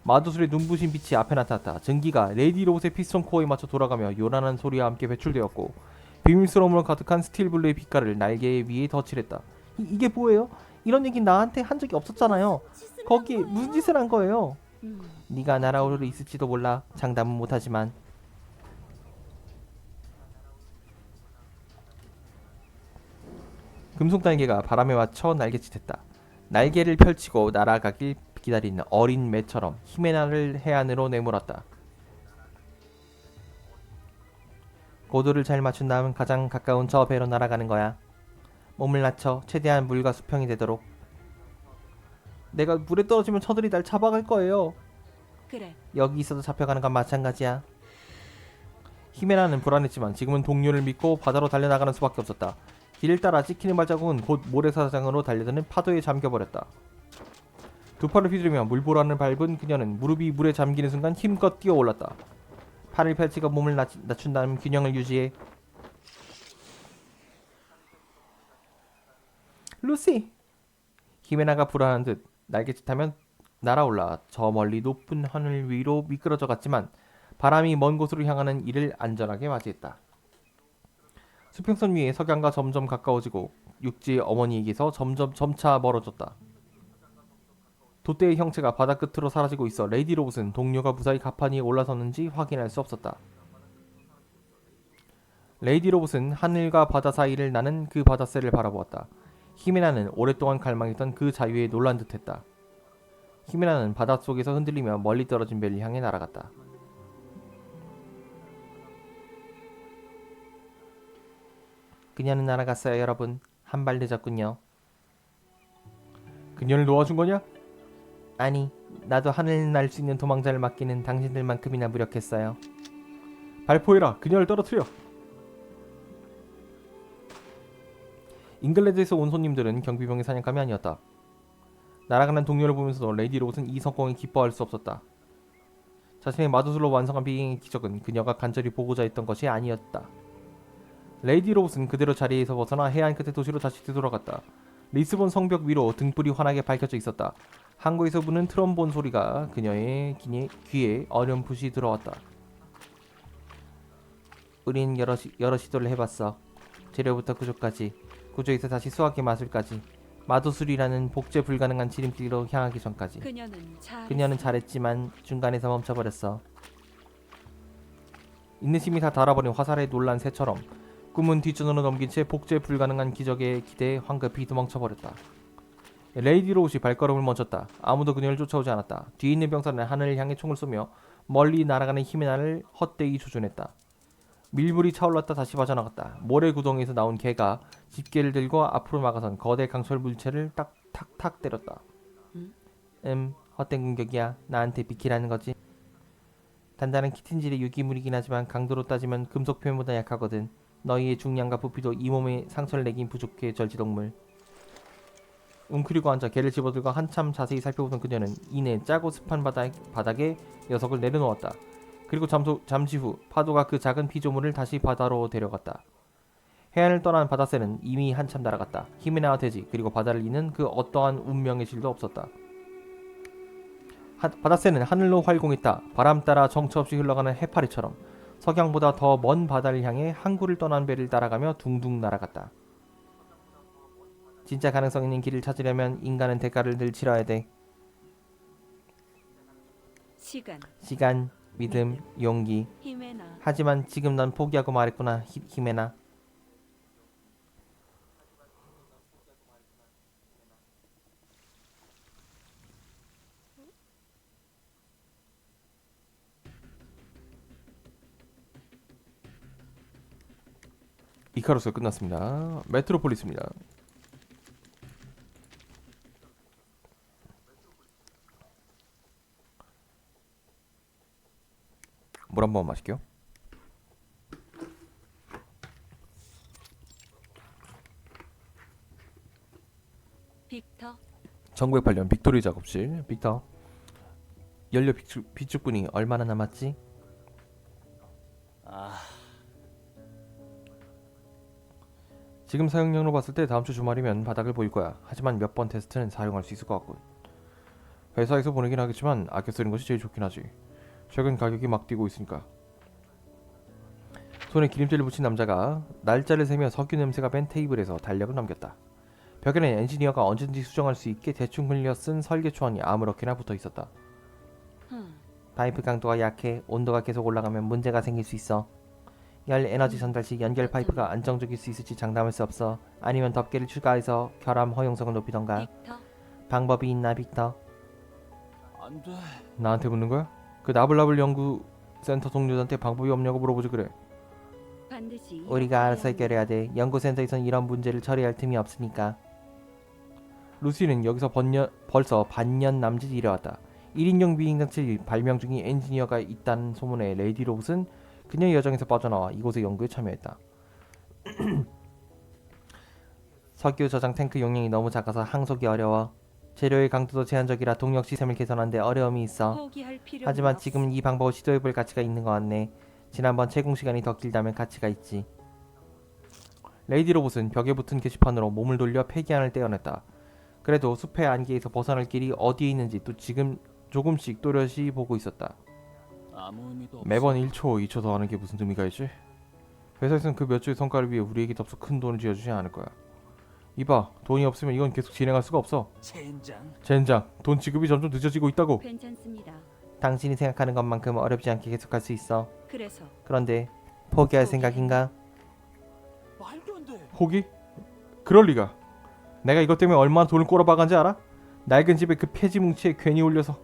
마도술의 눈부신 빛이 앞에 나타났다. 전기가 레디 로봇의 피스톤 코어에 맞춰 돌아가며 요란한 소리와 함께 배출되었고 비밀스러움으로 가득한 스틸블루의 빛깔을 날개 위에 덧칠했다. 이게 뭐예요? 이런 얘기 나한테 한 적이 없었잖아요. 거기에 무슨 짓을 한 거예요? 네가 날아오르 있을지도 몰라. 장담은 못하지만. 금속 날개가 바람에 맞춰 날개짓했다. 날개를 펼치고 날아가길 기다리는 어린 매처럼 히메나를 해안으로 내몰았다. 고도를 잘 맞춘 다음 가장 가까운 저 배로 날아가는 거야. 몸을 낮춰 최대한 물과 수평이 되도록. 내가 물에 떨어지면 저들이 날 잡아갈 거예요. 그래. 여기 있어도 잡혀가는 건 마찬가지야. 히메나는 불안했지만 지금은 동료를 믿고 바다로 달려나가는 수밖에 없었다. 길을 따라 찍히는 발자국은 곧 모래사장으로 달려드는 파도에 잠겨버렸다. 두 팔을 휘두르며 물보란을 밟은 그녀는 무릎이 물에 잠기는 순간 힘껏 뛰어올랐다. 팔을 펼치고 몸을 낮춘 다음 균형을 유지해. 루시! 히메나가 불안한 듯 날개짓하며 날아올라 저 멀리 높은 하늘 위로 미끄러져 갔지만 바람이 먼 곳으로 향하는 이를 안전하게 맞이했다. 수평선 위에 석양과 점점 가까워지고 육지의 어머니에게서 점차 멀어졌다. 돛대의 형체가 바다 끝으로 사라지고 있어 레이디 로봇은 동료가 무사히 가판 위에 올라섰는지 확인할 수 없었다. 레이디 로봇은 하늘과 바다 사이를 나는 그 바닷새를 바라보았다. 히메나는 오랫동안 갈망했던 그 자유에 놀란 듯했다. 히메나는 바닷속에서 흔들리며 멀리 떨어진 배를 향해 날아갔다. 그녀는 날아갔어요, 여러분. 한 발 늦었군요. 그녀를 놓아준 거냐? 아니, 나도 하늘 날 수 있는 도망자를 맡기는 당신들만큼이나 무력했어요. 발포해라. 그녀를 떨어뜨려. 잉글랜드에서 온 손님들은 경비병의 사냥감이 아니었다. 날아가는 동료를 보면서도 레이디 로봇은 이 성공에 기뻐할 수 없었다. 자신의 마도술로 완성한 비행의 기적은 그녀가 간절히 보고자 했던 것이 아니었다. 레이디 로봇은 그대로 자리에서 벗어나 해안 끝의 도시로 다시 뒤돌아갔다. 리스본 성벽 위로 등불이 환하게 밝혀져 있었다. 항구에서 부는 트럼본 소리가 그녀의 귀에 어렴풋이 들어왔다. 우린 여러 시도를 해봤어. 재료부터 구조까지, 구조에서 다시 수학의 마술까지, 마도술이라는 복제 불가능한 지름길로 향하기 전까지. 그녀는 잘했지만 중간에서 멈춰버렸어. 인내심이 다 닳아버린 화살에 놀란 새처럼 꿈은 뒷전으로 넘긴 채 복제 불가능한 기적에 기대해 황급히 도망쳐버렸다. 레이디 로봇이 발걸음을 멈췄다. 아무도 그녀를 쫓아오지 않았다. 뒤에 있는 병사는 하늘을 향해 총을 쏘며 멀리 날아가는 히메나를 헛되이 조준했다. 밀물이 차올랐다 다시 빠져나갔다. 모래 구덩이에서 나온 개가 집게를 들고 앞으로 막아선 거대 강철 물체를 탁탁탁 때렸다. 헛된 공격이야. 나한테 비키라는 거지. 단단한 키틴질의 유기물이긴 하지만 강도로 따지면 금속 표면보다 약하거든. 너희의 중량과 부피도 이 몸에 상처를 내긴 부족해, 절지동물. 웅크리고 앉아 개를 집어들고 한참 자세히 살펴보던 그녀는 이내 짜고 습한 바닥에 녀석을 내려놓았다. 그리고 잠시 후 파도가 그 작은 피조물을 다시 바다로 데려갔다. 해안을 떠난 바다새는 이미 한참 날아갔다. 히메나와 돼지 그리고 바다를 잇는 그 어떠한 운명의 실도 없었다. 바다새는 하늘로 활공했다. 바람 따라 정처 없이 흘러가는 해파리처럼 석양보다 더 먼 바다를 향해 항구를 떠난 배를 따라가며 둥둥 날아갔다. 진짜 가능성 있는 길을 찾으려면 인간은 대가를 늘 치러야 돼. 시간, 믿음, 용기. 히메나. 하지만 지금 넌 포기하고 말했구나, 히메나. 이카루스 끝났습니다. 메트로폴리스입니다. 물 한 번 마실게요. 빅터. 1908년 빅토리 작업실. 빅터. 연료 비축분이 얼마나 남았지? 지금 사용량으로 봤을 때 다음 주 주말이면 바닥을 보일 거야. 하지만 몇 번 테스트는 사용할 수 있을 것 같군. 회사에서 보내긴 하겠지만 아껴 쓰는 것이 제일 좋긴 하지. 최근 가격이 막 뛰고 있으니까. 손에 기름칠을 붙인 남자가 날짜를 세며 석유 냄새가 밴 테이블에서 달력을 넘겼다. 벽에는 엔지니어가 언제든지 수정할 수 있게 대충 흘려 쓴 설계 초안이 아무렇게나 붙어 있었다. 파이프 강도가 약해 온도가 계속 올라가면 문제가 생길 수 있어. 열 에너지 전달 시 연결 파이프가 안정적일 수 있을지 장담할 수 없어. 아니면 덮개를 추가해서 결함 허용성을 높이던가. 빅터. 방법이 있나 빅터? 안 돼. 나한테 묻는 거야? 그 나블나블 연구센터 동료한테 방법이 없냐고 물어보지 그래. 반드시 우리가 알아서 해결해야 돼. 연구센터에선 이런 문제를 처리할 틈이 없으니까. 루시는 여기서 벌써 반년 남짓 일해왔다. 1인용 비행장치 발명 중인 엔지니어가 있다는 소문에 레이디 로봇은 그녀의 여정에서 빠져나와 이곳의 연구에 참여했다. 석유 저장 탱크 용량이 너무 작아서 항속이 어려워. 재료의 강도도 제한적이라 동력 시스템을 개선하는데 어려움이 있어. 포기할 필요는 하지만 없어. 지금은 이 방법을 시도해볼 가치가 있는 것 같네. 지난번 채공 시간이 더 길다면 가치가 있지. 레이디 로봇은 벽에 붙은 게시판으로 몸을 돌려 폐기안을 떼어냈다. 그래도 숲의 안개에서 벗어날 길이 어디에 있는지 또 지금 조금씩 또렷이 보고 있었다. 아무 의미도 없어. 매번 1초, 2초 더 하는 게 무슨 의미가 있지? 회사에서는 그 몇 주의 성과를 위해 우리에게 덥석 큰 돈을 쥐어주지 않을 거야. 이봐, 돈이 없으면 이건 계속 진행할 수가 없어. 젠장. 젠장, 돈 지급이 점점 늦어지고 있다고. 괜찮습니다. 당신이 생각하는 것만큼 어렵지 않게 계속할 수 있어. 그래서 그런데 포기할 생각인가? 말도 안 돼. 포기? 그럴 리가. 내가 이것 때문에 얼마나 돈을 꼬라박았는지 알아? 낡은 집에 그 폐지 뭉치에 괜히 올려서.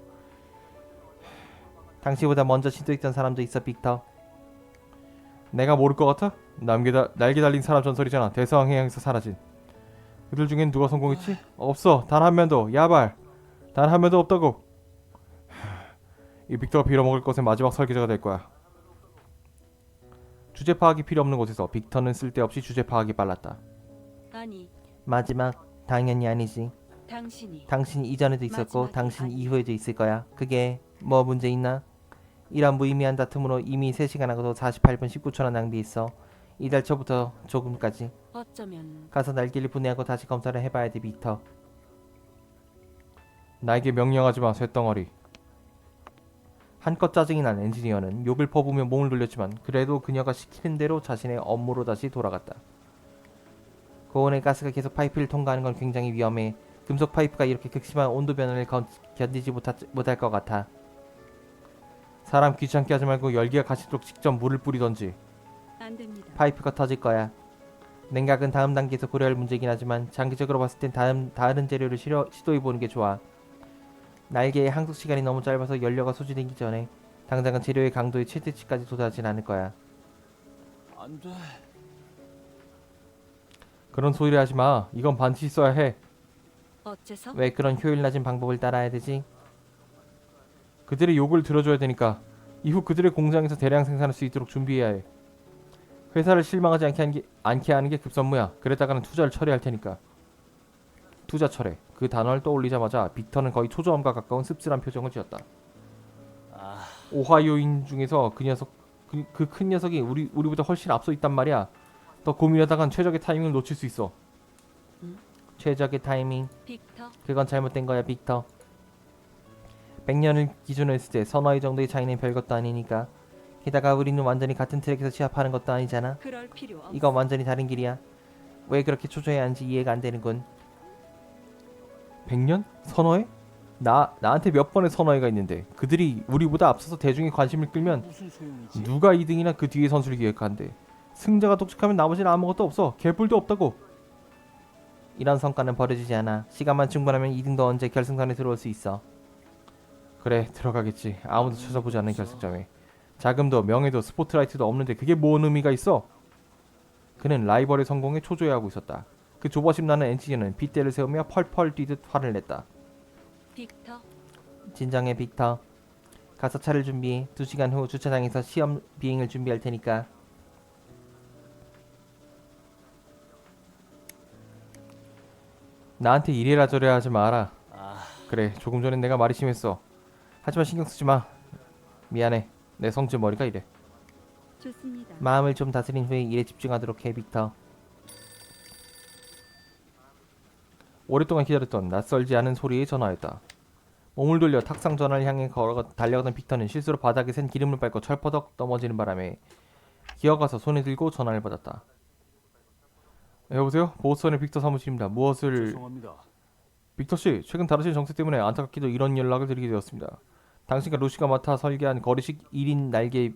당시보다 먼저 시도했던 사람도 있어, 빅터. 내가 모를 것 같아? 날개 달린 사람 전설이잖아. 대서양해양에서 사라진. 그들 중엔 누가 성공했지? 없어. 단 한 명도. 야발. 단 한 명도 없다고. 이 빅터가 빌어먹을 것의 마지막 설계자가 될 거야. 주제 파악이 필요 없는 곳에서 빅터는 쓸데없이 주제 파악이 빨랐다. 아니, 마지막. 당연히 아니지. 당신 이전에도 있었고 마지막이 당신 아니. 이후에도 있을 거야. 그게 뭐 문제 있나? 이런 무의미한 다툼으로 이미 3시간하고도 48분 19초나 낭비했어. 이달 초부터 조금까지. 어쩌면 가서 날개를 분해하고 다시 검사를 해봐야 돼, 빅터. 나에게 명령하지 마, 쇳덩어리. 한껏 짜증이 난 엔지니어는 욕을 퍼부며 몸을 돌렸지만 그래도 그녀가 시키는 대로 자신의 업무로 다시 돌아갔다. 고온의 가스가 계속 파이프를 통과하는 건 굉장히 위험해. 금속 파이프가 이렇게 극심한 온도 변화를 견디지 못할 것 같아. 사람 귀찮게 하지 말고 열기가 가시도록 직접 물을 뿌리던지. 안 됩니다. 파이프가 터질 거야. 냉각은 다음 단계에서 고려할 문제이긴 하지만 장기적으로 봤을 땐 다른 재료를 시도해보는 게 좋아. 날개의 항속 시간이 너무 짧아서 연료가 소진되기 전에 당장은 재료의 강도의 최대치까지 도달하진 않을 거야. 안 돼. 그런 소리를 하지 마. 이건 반드시 써야 해. 어째서? 왜 그런 효율 낮은 방법을 따라야 되지? 그들의 요구를 들어줘야 되니까. 이후 그들의 공장에서 대량 생산할 수 있도록 준비해야 해. 회사를 실망하지 않게 하는 게 급선무야. 그랬다가는 투자를 철회할 테니까. 투자 철회. 그 단어를 떠올리자마자 빅터는 거의 초조함과 가까운 씁쓸한 표정을 지었다. 오하이오인 중에서 그 큰 녀석이 우리보다 훨씬 앞서 있단 말이야. 더 고민하다간 최적의 타이밍을 놓칠 수 있어. 최적의 타이밍. 빅터. 그건 잘못된 거야, 빅터. 100년을 기준으로 했을 때 서너 해 정도의 차이는 별것도 아니니까. 게다가 우리는 완전히 같은 트랙에서 시합하는 것도 아니잖아. 그럴 필요 없어. 이건 완전히 다른 길이야. 왜 그렇게 초조해야 하는지 이해가 안 되는군. 100년? 선어회? 나한테 몇 번의 선어회가 있는데 그들이 우리보다 앞서서 대중의 관심을 끌면 무슨 소용이지? 누가 2등이나 그 뒤에 선수를 기획한대. 승자가 독식하면 나머지는 아무것도 없어. 개뿔도 없다고. 이런 성과는 버려지지 않아. 시간만 충분하면 2등도 언제 결승선에 들어올 수 있어. 그래, 들어가겠지. 아무도 찾아보지 않는 결승점에. 자금도 명예도 스포트라이트도 없는데 그게 뭔 의미가 있어? 그는 라이벌의 성공에 초조해하고 있었다. 그 조바심 나는 엔지니어는 빗대를 세우며 펄펄 뛰듯 화를 냈다. 빅터, 진정해, 빅터. 가서 차를 준비해. 2시간 후 주차장에서 시험 비행을 준비할 테니까. 나한테 이래라 저래라 하지 마라. 아, 그래, 조금 전엔 내가 말이 심했어. 하지만 신경 쓰지 마. 미안해. 내 성질 머리가 이래. 좋습니다. 마음을 좀 다스린 후에 일에 집중하도록 해, 빅터. 오랫동안 기다렸던 낯설지 않은 소리에 전화했다. 몸을 돌려 탁상 전화를 향해 달려가던 빅터는 실수로 바닥에 샌 기름을 밟고 철퍼덕 넘어지는 바람에 기어가서 손에 들고 전화를 받았다. 여보세요? 보스턴의 빅터 사무실입니다. 무엇을... 죄송합니다. 빅터씨, 최근 다루신 정세 때문에 안타깝게도 이런 연락을 드리게 되었습니다. 당신과 루시가 맡아 설계한 거리식 1인 날개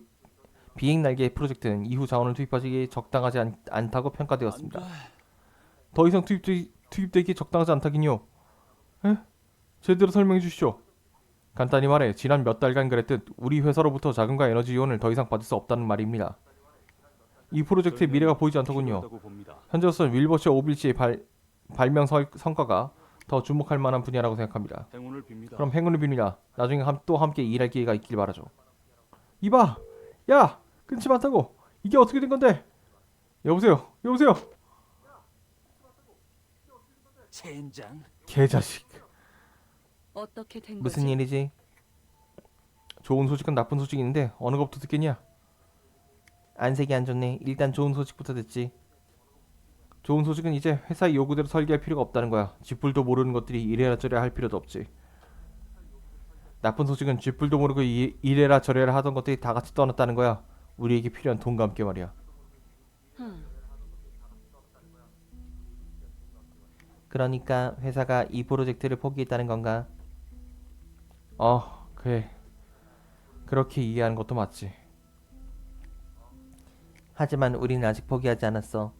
비행 날개 프로젝트는 이후 자원을 투입하기에 적당하지 않다고 평가되었습니다. 안 돼. 더 이상 투입되기에 적당하지 않다긴요. 에? 제대로 설명해 주시죠. 간단히 말해 지난 몇 달간 그랬듯 우리 회사로부터 자금과 에너지 지원을 더 이상 받을 수 없다는 말입니다. 이 프로젝트의 미래가 보이지 않더군요. 필요하다고 봅니다. 현재로서는 윌버시와 오빌시의 발명 성과가 더 주목할 만한 분야라고 생각합니다. 행운을 빕니다. 그럼 행운을 빕니다. 나중에 또 함께 일할 기회가 있길 바라죠. 이봐! 야! 끊지 마다고! 이게 어떻게 된 건데? 여보세요? 여보세요? 젠장. 개자식. 어떻게 된 무슨 거지? 일이지? 좋은 소식은 나쁜 소식이 있는데 어느 것부터 듣겠냐? 안색이 안 좋네. 일단 좋은 소식부터 듣지. 좋은 소식은 이제 회사의 요구대로 설계할 필요가 없다는 거야. 쥐뿔도 모르는 것들이 이래라 저래라 할 필요도 없지. 나쁜 소식은 쥐뿔도 모르고 이래라 저래라 하던 것들이 다 같이 떠났다는 거야. 우리에게 필요한 돈과 함께 말이야. 그러니까 회사가 이 프로젝트를 포기했다는 건가? 그래. 그렇게 이해하는 것도 맞지. 하지만 우리는 아직 포기하지 않았어.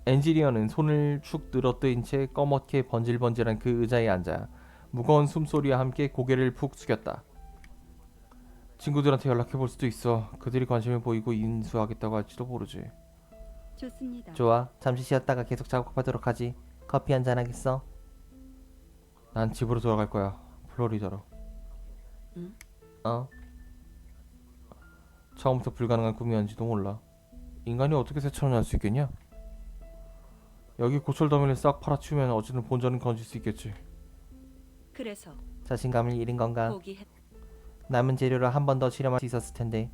엔지니어는 손을 축 늘어뜨린 채 꺼멓게 번질번질한 그 의자에 앉아 무거운 숨소리와 함께 고개를 푹 숙였다. 친구들한테 연락해볼 수도 있어. 그들이 관심을 보이고 인수하겠다고 할지도 모르지. 좋습니다. 좋아. 잠시 쉬었다가 계속 작업하도록 하지. 커피 한잔 하겠어? 난 집으로 돌아갈 거야. 플로리다로. 응? 처음부터 불가능한 꿈이었는지도 몰라. 인간이 어떻게 새처럼 날 수 있겠냐? 여기 고철 더미를 싹 팔아치우면 어쨌든 본전은 건질 수 있겠지. 그래서 자신감을 잃은 건가? 포기했. 남은 재료로 한 번 더 실험할 수 있었을 텐데.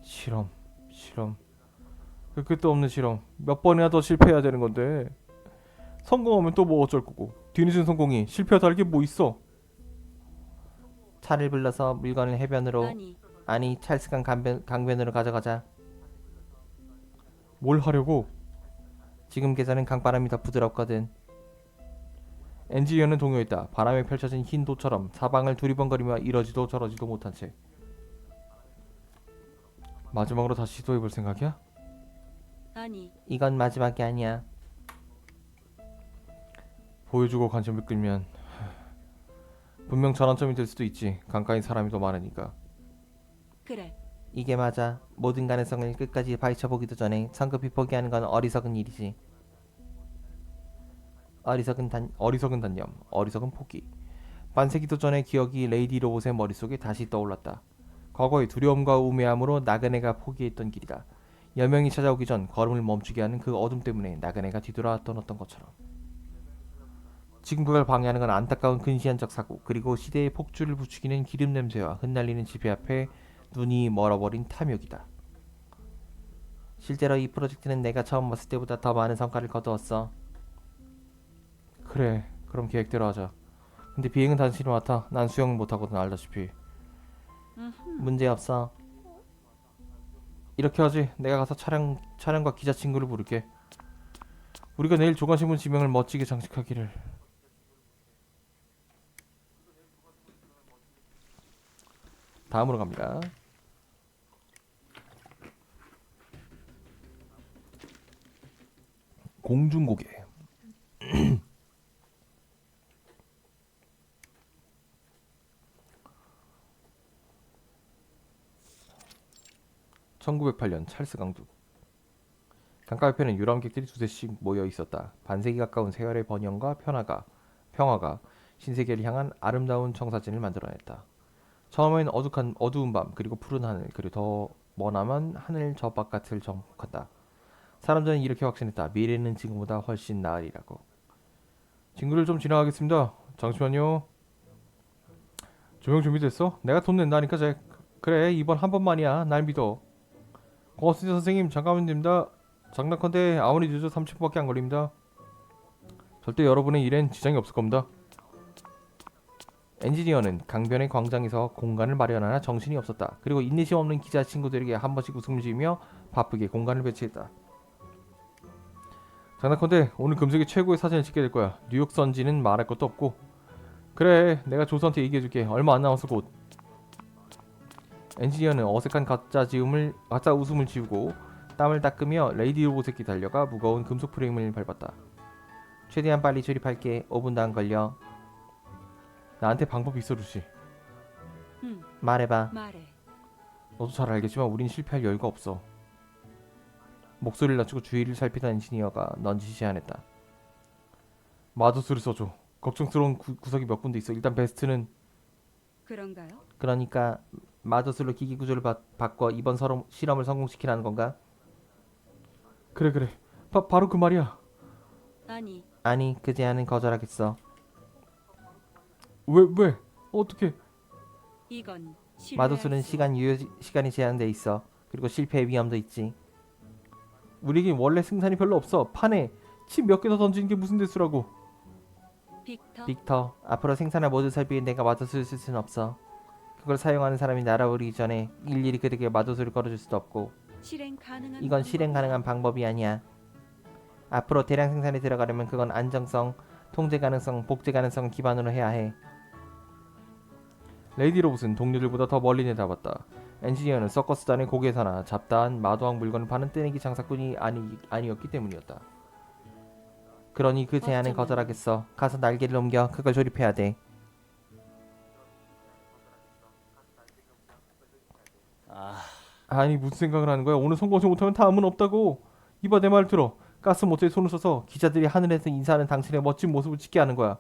실험. 그 끝도 없는 실험. 몇 번이나 더 실패해야 되는 건데. 성공하면 또 뭐 어쩔 거고. 뒤늦은 성공이 실패와 다르게 뭐 있어? 차를 불러서 물건을 해변으로 아니 찰스강 강변으로 가져가자. 뭘 하려고? 지금 계산은 강바람이 더 부드럽거든. 엔지니어는 동요했다. 바람에 펼쳐진 흰 도처럼 사방을 두리번거리며 이러지도 저러지도 못한 채. 마지막으로 다시 시도해볼 생각이야? 아니, 이건 마지막이 아니야. 보여주고 관심을 끌면 분명 전환점이 될 수도 있지. 강가인 사람이 더 많으니까. 그래. 이게 맞아. 모든 가능성을 끝까지 파헤쳐보기도 전에 성급히 포기하는 건 어리석은 일이지. 어리석은 단념, 어리석은 포기. 반세기도 전의 기억이 레이디 로봇의 머릿속에 다시 떠올랐다. 과거의 두려움과 우매함으로 나그네가 포기했던 길이다. 여명이 찾아오기 전 걸음을 멈추게 하는 그 어둠 때문에 나그네가 뒤돌아 떠났던 것처럼. 지금 그걸 방해하는 건 안타까운 근시안적 사고, 그리고 시대의 폭주를 부추기는 기름 냄새와 흩날리는 지폐 앞에 눈이 멀어버린 탐욕이다. 실제로 이 프로젝트는 내가 처음 봤을 때보다 더 많은 성과를 거두었어. 그래, 그럼 계획대로 하자. 근데 비행은 당신이 맡아. 난 수영은 못하거든, 알다시피. 문제없어. 이렇게 하지. 내가 가서 촬영과 기자 친구를 부를게. 우리가 내일 조간신문 지명을 멋지게 장식하기를. 다음으로 갑니다. 공중고개. 1908년 찰스 강둑. 강가 옆에는 유람객들이 두세씩 모여 있었다. 반세기 가까운 세월의 번영과 평화가 신세계를 향한 아름다운 청사진을 만들어냈다. 처음엔 어두운 밤, 그리고 푸른 하늘, 그리고 더 머나먼 하늘 저 바깥을 정복한다. 사람들은 이렇게 확신했다. 미래는 지금보다 훨씬 나으리라고. 친구들 좀 지나가겠습니다. 잠시만요. 조명 준비됐어? 내가 돈 낸다니까 잭. 그래, 이번 한 번만이야. 날 믿어. 고맙습니다 선생님. 잠깐만 됩니다. 장난컨대 아무리 늦어도 30분밖에 안 걸립니다. 절대 여러분의 일엔 지장이 없을 겁니다. 엔지니어는 강변의 광장에서 공간을 마련하나 정신이 없었다. 그리고 인내심 없는 기자 친구들에게 한 번씩 웃음을 지으며 바쁘게 공간을 배치했다. 장난컨대 오늘 금세기 최고의 사진을 찍게 될 거야. 뉴욕 선지는 말할 것도 없고. 그래, 내가 조수한테 얘기해줄게. 얼마 안 남았어 곧. 엔지니어는 어색한 가짜 웃음을 지우고 땀을 닦으며 레이디 로봇에 달려가 무거운 금속 프레임을 밟았다. 최대한 빨리 조립할게. 5분도 안 걸려. 나한테 방법이 있어 루시. 말해봐. 말해. 너도 잘 알겠지만 우린 실패할 여유가 없어. 목소리를 낮추고 주위를 살피던 엔지니어가 넌지시 제안했다. 마더스를 써줘. 걱정스러운 구석이 몇 군데 있어. 일단 베스트는. 그런가요? 그러니까 마더스로 기기 구조를 바꿔 이번 실험을 성공시키라는 건가? 그래. 바로 그 말이야. 아니 그 제안은 거절하겠어. 왜? 어떻게? 이건 마더스는 시간이 제한돼 있어. 그리고 실패의 위험도 있지. 우리에겐 원래 생산이 별로 없어. 판에 칩 몇 개 더 던지는 게 무슨 대수라고. 빅터, 앞으로 생산할 모든 설비에 내가 마더스를 쓸 수는 없어. 그걸 사용하는 사람이 날아오르기 전에 일일이 그들에게 마더스를 걸어줄 수도 없고. 이건 실행 가능한 방법이 아니야. 앞으로 대량 생산에 들어가려면 그건 안정성, 통제 가능성, 복제 가능성 기반으로 해야 해. 레이디 로봇은 동료들보다 더 멀리 내다봤다. 엔지니어는 서커스단의 고개사나 잡다한 마도학 물건을 파는 떼내기 장사꾼이 아니었기 때문이었다. 그러니 그 제안은 거절하겠어. 가서 날개를 옮겨. 그걸 조립해야 돼. 아니 무슨 생각을 하는 거야? 오늘 성공하지 못하면 다음은 없다고. 이봐 내 말 들어. 가스 모터에 손을 써서 기자들이 하늘에서 인사하는 당신의 멋진 모습을 찍게 하는 거야.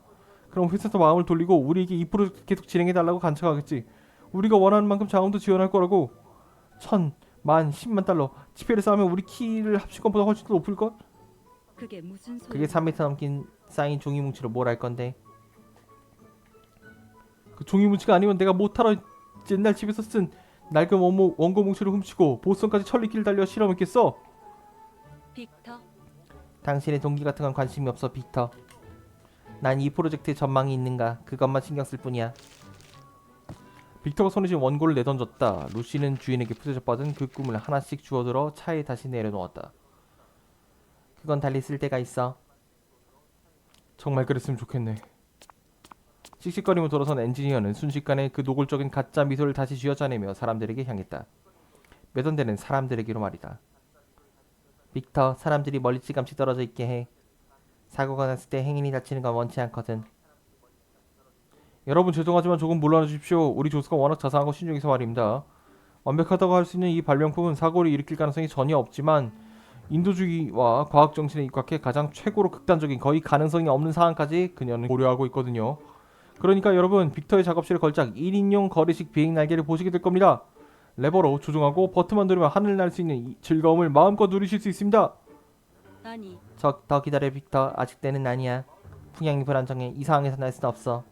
그럼 회사도 마음을 돌리고 우리에게 이 프로젝트 계속 진행해달라고 간청하겠지. 우리가 원하는 만큼 자원도 지원할 거라고. 1,000, 10,000, 10만 달러. 지폐를 쌓으면 우리 키를 합친 것보다 훨씬 더 높을걸? 그게 무슨 소리야? 그게 3m 넘긴 쌓인 종이 뭉치로 뭘 할 건데? 그 종이 뭉치가 아니면 내가 못하러 옛날 집에서 쓴 낡은 원고 뭉치를 훔치고 보스턴까지 천리길을 달려 실험했겠어? 빅터? 당신의 동기 같은 건 관심이 없어 빅터. 난 이 프로젝트에 전망이 있는가 그것만 신경 쓸 뿐이야. 빅터가 손에 쥔 원고를 내던졌다. 루시는 주인에게 부대접받은 그 꿈을 하나씩 주워들어 차에 다시 내려놓았다. 그건 달리 쓸 데가 있어. 정말 그랬으면 좋겠네. 씩씩거리며 돌아선 엔지니어는 순식간에 그 노골적인 가짜 미소를 다시 쥐어짜내며 사람들에게 향했다. 몇 원대는 사람들에게로 말이다. 빅터, 사람들이 멀찌감치 떨어져 있게 해. 사고가 났을 때 행인이 다치는 건 원치 않거든. 여러분 죄송하지만 조금 물러나 주십시오. 우리 조수가 워낙 자상하고 신중해서 말입니다. 완벽하다고 할 수 있는 이 발명품은 사고를 일으킬 가능성이 전혀 없지만 인도주의와 과학정신에 입각해 가장 최고로 극단적인 거의 가능성이 없는 상황까지 그녀는 고려하고 있거든요. 그러니까 여러분 빅터의 작업실에 걸작 1인용 거래식 비행 날개를 보시게 될 겁니다. 레버로 조종하고 버튼만 누르면 하늘을 날 수 있는 이 즐거움을 마음껏 누리실 수 있습니다. 더 기다려 빅터. 아직 때는 아니야. 풍향이 불안정해. 이 상황에서 날 수는 없어.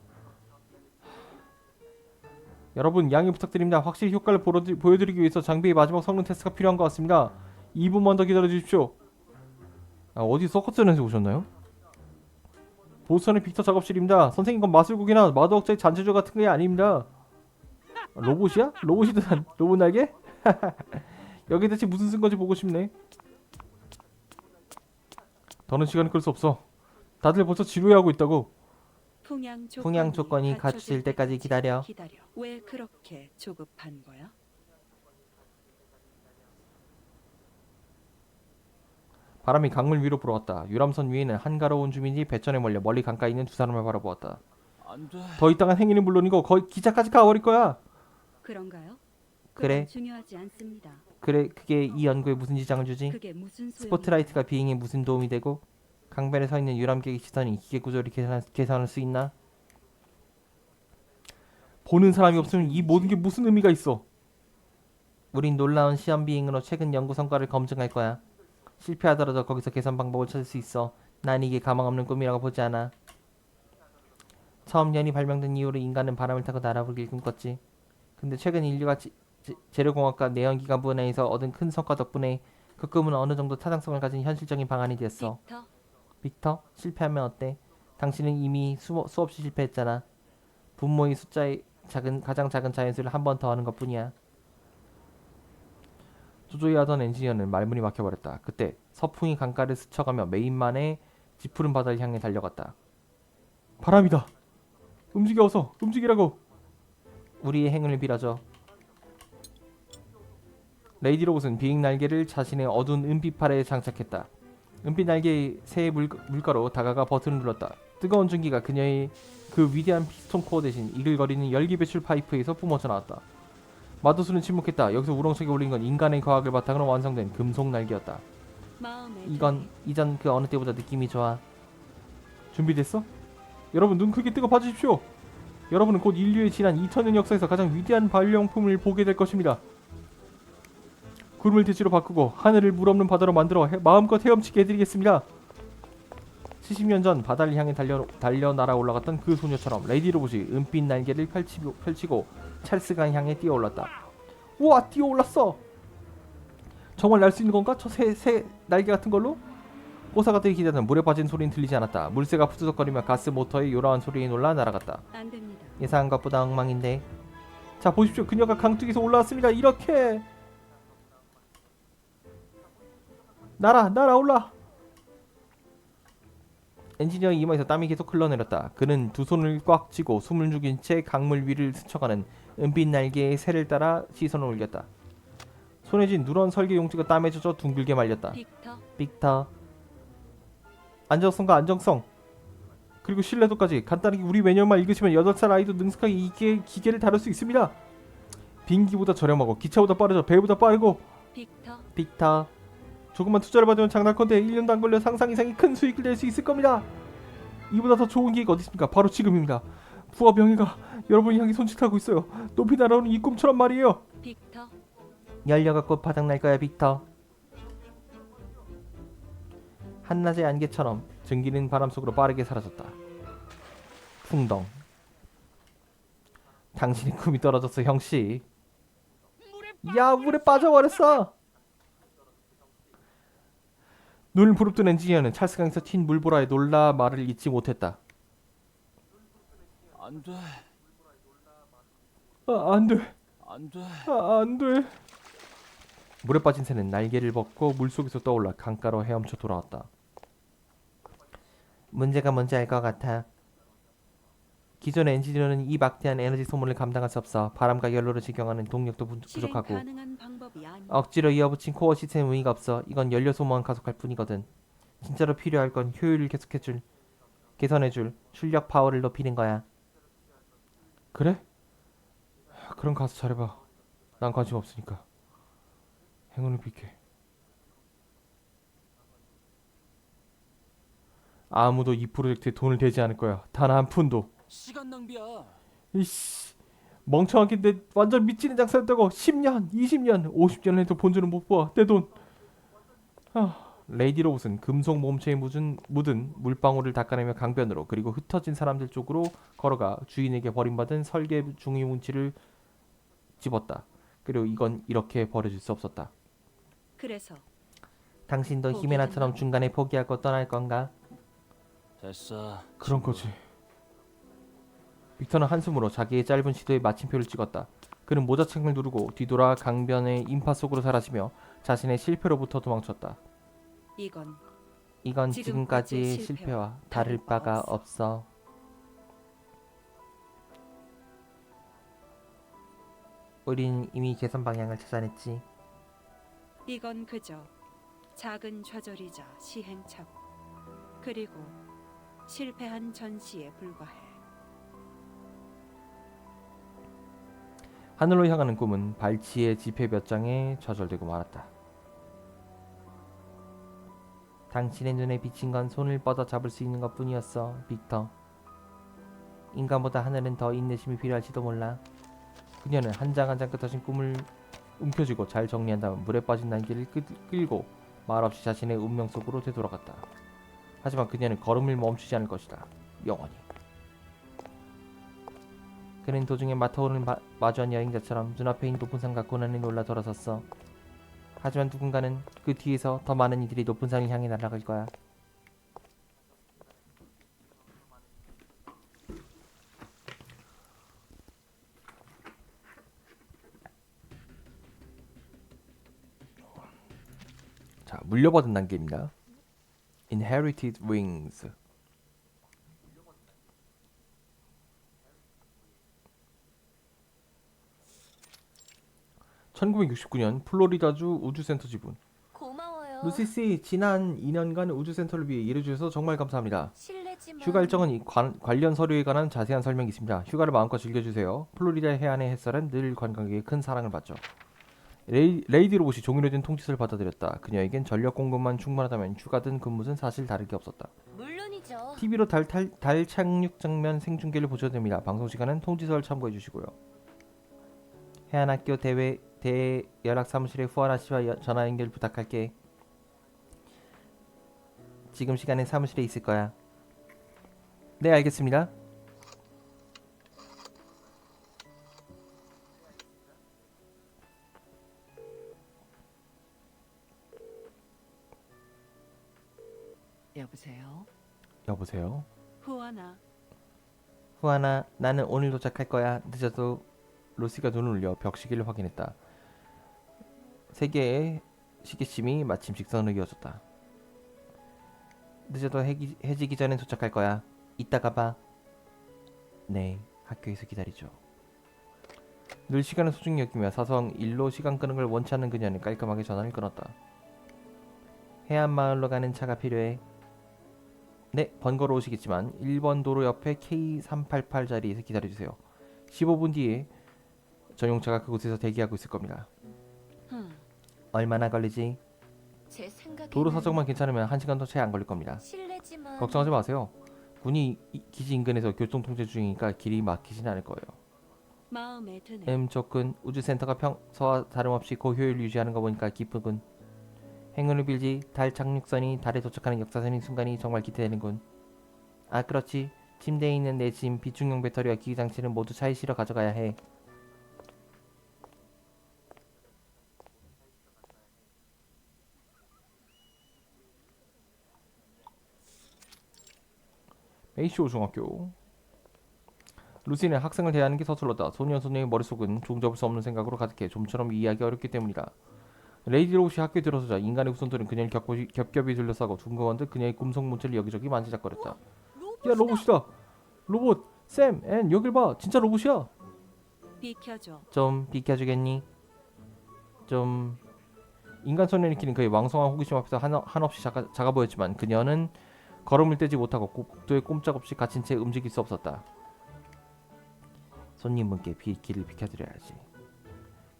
여러분 양해 부탁드립니다. 확실히 효과를 보여드리기 위해서 장비의 마지막 성능 테스트가 필요한 것 같습니다. 2분만 더 기다려 주십시오. 어디 서커스전에서 오셨나요? 보스턴의 빅터 작업실입니다. 선생님 건 마술국이나 마도학자의 잔재주 같은 게 아닙니다. 로봇이야? 로봇이든 로봇 날개? 여기 대체 무슨 쓴 건지 보고 싶네. 더는 시간을 끌 수 없어. 다들 벌써 지루해하고 있다고. 풍양 조건이 갖춰질 때까지 기다려. 왜 그렇게 조급한 거야? 바람이 강물 위로 불어왔다. 유람선 위에는 한가로운 주민이 배전에 몰려 멀리 강가에 있는 두 사람을 바라보았다. 안 돼. 더 있다간 행인은 물론이고 거의 기차까지 가버릴 거야. 그런가요? 그래. 그건 중요하지 않습니다. 그래, 그게 이 연구에 무슨 지장을 주지? 그게 무슨 소용이야? 스포트라이트가 비행에 무슨 도움이 되고? 강변에 서 있는 유람객의 시선이 기계 구조를 계산할 수 있나? 보는 사람이 없으면 이 모든 게 무슨 의미가 있어? 우린 놀라운 시험 비행으로 최근 연구 성과를 검증할 거야. 실패하더라도 거기서 개선 방법을 찾을 수 있어. 난 이게 가망 없는 꿈이라고 보지 않아. 처음 연이 발명된 이후로 인간은 바람을 타고 날아오길 꿈꿨지. 근데 최근 인류가 재료공학과 내연기관 분야에서 얻은 큰 성과 덕분에 그 꿈은 어느 정도 타당성을 가진 현실적인 방안이 됐어. 빅터, 빅터, 실패하면 어때? 당신은 이미 수없이 실패했잖아. 분모의 숫자의 가장 작은 자연수를 한 번 더 하는 것뿐이야. 조조히 하던 엔지니어는 말문이 막혀버렸다. 그때 서풍이 강가를 스쳐가며 메인만의 짙푸른 바다를 향해 달려갔다. 바람이다. 움직여, 어서 움직이라고. 우리의 행운을 빌어줘. 레이디 로봇은 비행 날개를 자신의 어두운 은빛 팔에 장착했다. 은빛 날개의 새 물가로 다가가 버튼을 눌렀다. 뜨거운 전기가 그녀의 그 위대한 피스톤 코어 대신 이글거리는 열기 배출 파이프에서 뿜어져 나왔다. 마도수는 침묵했다. 여기서 우렁차게 울린 건 인간의 과학을 바탕으로 완성된 금속 날개였다. 마음에 이건 이전 그 어느 때보다 느낌이 좋아. 준비됐어? 여러분 눈 크게 뜨고 봐주십시오. 여러분은 곧 인류의 지난 2000년 역사에서 가장 위대한 발명품을 보게 될 것입니다. 구름을 대지로 바꾸고 하늘을 물 없는 바다로 만들어 마음껏 헤엄치게 해드리겠습니다. 70년 전 바다를 향해 달려 날아 올라갔던 그 소녀처럼 레이디 로봇이 은빛 날개를 펼치고 찰스강 향해 뛰어올랐다. 우와, 뛰어올랐어. 정말 날 수 있는 건가? 저 새 날개 같은 걸로? 꼬사가들이 기대던 물에 빠진 소리는 들리지 않았다. 물새가 푸드덕거리며 가스 모터의 요란한 소리에 놀라 날아갔다. 안 됩니다. 예상한 것보다 엉망인데. 자, 보십시오. 그녀가 강둑에서 올라왔습니다. 이렇게 날아올라. 엔지니어의 이마에서 땀이 계속 흘러내렸다. 그는 두 손을 꽉 쥐고 숨을 죽인 채 강물 위를 스쳐가는 은빛 날개의 새를 따라 시선을 올렸다. 손에 쥔 누런 설계 용지가 땀에 젖어 둥글게 말렸다. 빅터. 안정성 그리고 신뢰도까지 간단하게 우리 매뉴얼만 읽으시면 8살 아이도 능숙하게 이 기계를 다룰 수 있습니다. 비행기보다 저렴하고 기차보다 빠르죠. 배보다 빠르고. 빅터. 조금만 투자를 받으면 장난컨대 1년도 안 걸려 상상 이상의 큰 수익을 낼 수 있을 겁니다. 이보다 더 좋은 기회가 어디 있습니까? 바로 지금입니다. 부와 명예가 여러분을 향해 손짓하고 있어요. 높이 날아오는 이 꿈처럼 말이에요. 빅터. 열려갖고 바닥날 거야, 빅터. 한낮의 안개처럼 증기는 바람 속으로 빠르게 사라졌다. 풍덩. 당신의 꿈이 떨어졌어, 형씨. 야, 물에 빠져버렸어. 눈을 부릅뜬 엔지니어는 찰스강에서 튄 물보라에 놀라 말을 잇지 못했다. 안 돼. 안 돼. 안 돼. 안 돼. 물에 빠진 새는 날개를 벗고 물속에서 떠올라 강가로 헤엄쳐 돌아왔다. 문제가 뭔지 알 것 같아. 기존의 엔지니어는 이 막대한 에너지 소모를 감당할 수 없어. 바람과 연료를 직영하는 동력도 부족하고 억지로 이어붙인 코어 시스템 의미가 없어. 이건 연료 소모만 가속할 뿐이거든. 진짜로 필요할 건 효율을 개선해줄 출력 파워를 높이는 거야. 그래? 그럼 가서 잘해봐. 난 관심 없으니까. 행운을 빌게. 아무도 이 프로젝트에 돈을 대지 않을 거야. 단 한 푼도. 시간 낭비야. 이씨, 멍청하게 내 완전 미치는 장사였다고. 10년, 20년, 50년을 해도 본전은 못 봐. 내 돈. 레이디 로봇은 금속 몸체에 묻은 물방울을 닦아내며 강변으로 그리고 흩어진 사람들 쪽으로 걸어가 주인에게 버림받은 설계 종이뭉치를 집었다. 그리고 이건 이렇게 버려질 수 없었다. 그래서 당신도 히메나처럼 중간에 포기하고 떠날 건가? 됐어. 그런 거지. 빅터는 한숨으로 자기의 짧은 시도에 마침표를 찍었다. 그는 모자창을 누르고 뒤돌아 강변의 인파 속으로 사라지며 자신의 실패로부터 도망쳤다. 이건 이건 지금까지의 지금까지의 실패와 실패와 다를 바가 없어. 우린 이미 개선 방향을 찾아냈지. 이건 그저 작은 좌절이자 시행착오. 그리고 실패한 전시에 불과해. 하늘로 향하는 꿈은 발치의 지폐 몇 장에 좌절되고 말았다. 당신의 눈에 비친 건 손을 뻗어 잡을 수 있는 것뿐이었어, 빅터. 인간보다 하늘은 더 인내심이 필요할지도 몰라. 그녀는 한 장 한 장 흩어진 꿈을 움켜쥐고 잘 정리한 다음 물에 빠진 날개를 끌고 말없이 자신의 운명 속으로 되돌아갔다. 하지만 그녀는 걸음을 멈추지 않을 것이다. 영원히. 그는 도중에 마타오를 마주한 여행자처럼 눈앞에 있는 높은 산과 고난에 놀라 돌아섰어. 하지만 누군가는 그 뒤에서 더 많은 이들이 높은 산을 향해 날아갈 거야. 자, 물려받은 단계입니다. Inherited Wings. 1969년 플로리다주 우주센터 지분. 고마워요. 루시씨, 지난 2년간 우주센터를 위해 일해주셔서 정말 감사합니다. 실례지만 휴가 일정은 관련 서류에 관한 자세한 설명이 있습니다. 휴가를 마음껏 즐겨주세요. 플로리다 해안의 햇살은 늘 관광객의 큰 사랑을 받죠. 레이디 로봇이 종이로 된 통지서를 받아들였다. 그녀에겐 전력 공급만 충분하다면 휴가든 근무든 사실 다를 게 없었다. 물론이죠. TV로 달 착륙 장면 생중계를 보셔도 됩니다. 방송 시간은 통지서를 참고해 주시고요. 해안학교 대연락 사무실의 후아나 씨와 전화 연결 부탁할게. 지금 시간에 사무실에 있을 거야. 네, 알겠습니다. 여보세요? 여보세요? 후아나, 후아나, 나는 오늘 도착할 거야. 늦어도. 로시가 눈을 올려 벽시계를 확인했다. 세 개의 시계심이 마침 직선으로 이어졌다. 늦어도 해지기 전에 도착할 거야. 이따가 봐. 네, 학교에서 기다리죠. 늘 시간을 소중히 여기며 사소한 일로 시간 끄는 걸 원치 않는 그녀는 깔끔하게 전화를 끊었다. 해안 마을로 가는 차가 필요해. 네, 번거로우시겠지만 1번 도로 옆에 K388 자리에서 기다려주세요. 15분 뒤에 전용차가 그곳에서 대기하고 있을 겁니다. 얼마나 걸리지? 제 생각에는 도로 사정만 괜찮으면 1시간도 채 안 걸릴 겁니다. 실례지만 걱정하지 마세요. 군이 기지 인근에서 교통 통제 중이니까 길이 막히진 않을 거예요. 마음에 드네. 좋군. 우주센터가 평소와 다름없이 고효율 유지하는 거 보니까 기쁘군. 행운을 빌지. 달 착륙선이 달에 도착하는 역사적인 순간이 정말 기대되는군. 아, 그렇지. 침대에 있는 내 짐, 비축용 배터리와 기기장치는 모두 차에 실어 가져가야 해. 메이쇼 중학교. 루시는 학생을 대하는 게 서툴렀다. 소년의 머릿속은 종잡을 수 없는 생각으로 가득해 좀처럼 이해하기 어렵기 때문이다. 레이디 로봇이 학교에 들어서자 인간의 후손들은 그녀를 겹겹이 둘러싸고 둥근한 듯 그녀의 금속 문체를 여기저기 만지작거렸다. 야, 로봇이다. 로봇, 샘, 앤 여길 봐. 진짜 로봇이야. 비켜줘. 좀 비켜주겠니? 좀. 인간 소년이 키는 그의 왕성한 호기심 앞에서 한없이 작아 보였지만 그녀는 걸음을 떼지 못하고 복도에 꼼짝없이 갇힌 채 움직일 수 없었다. 손님분께 길을 비켜드려야지.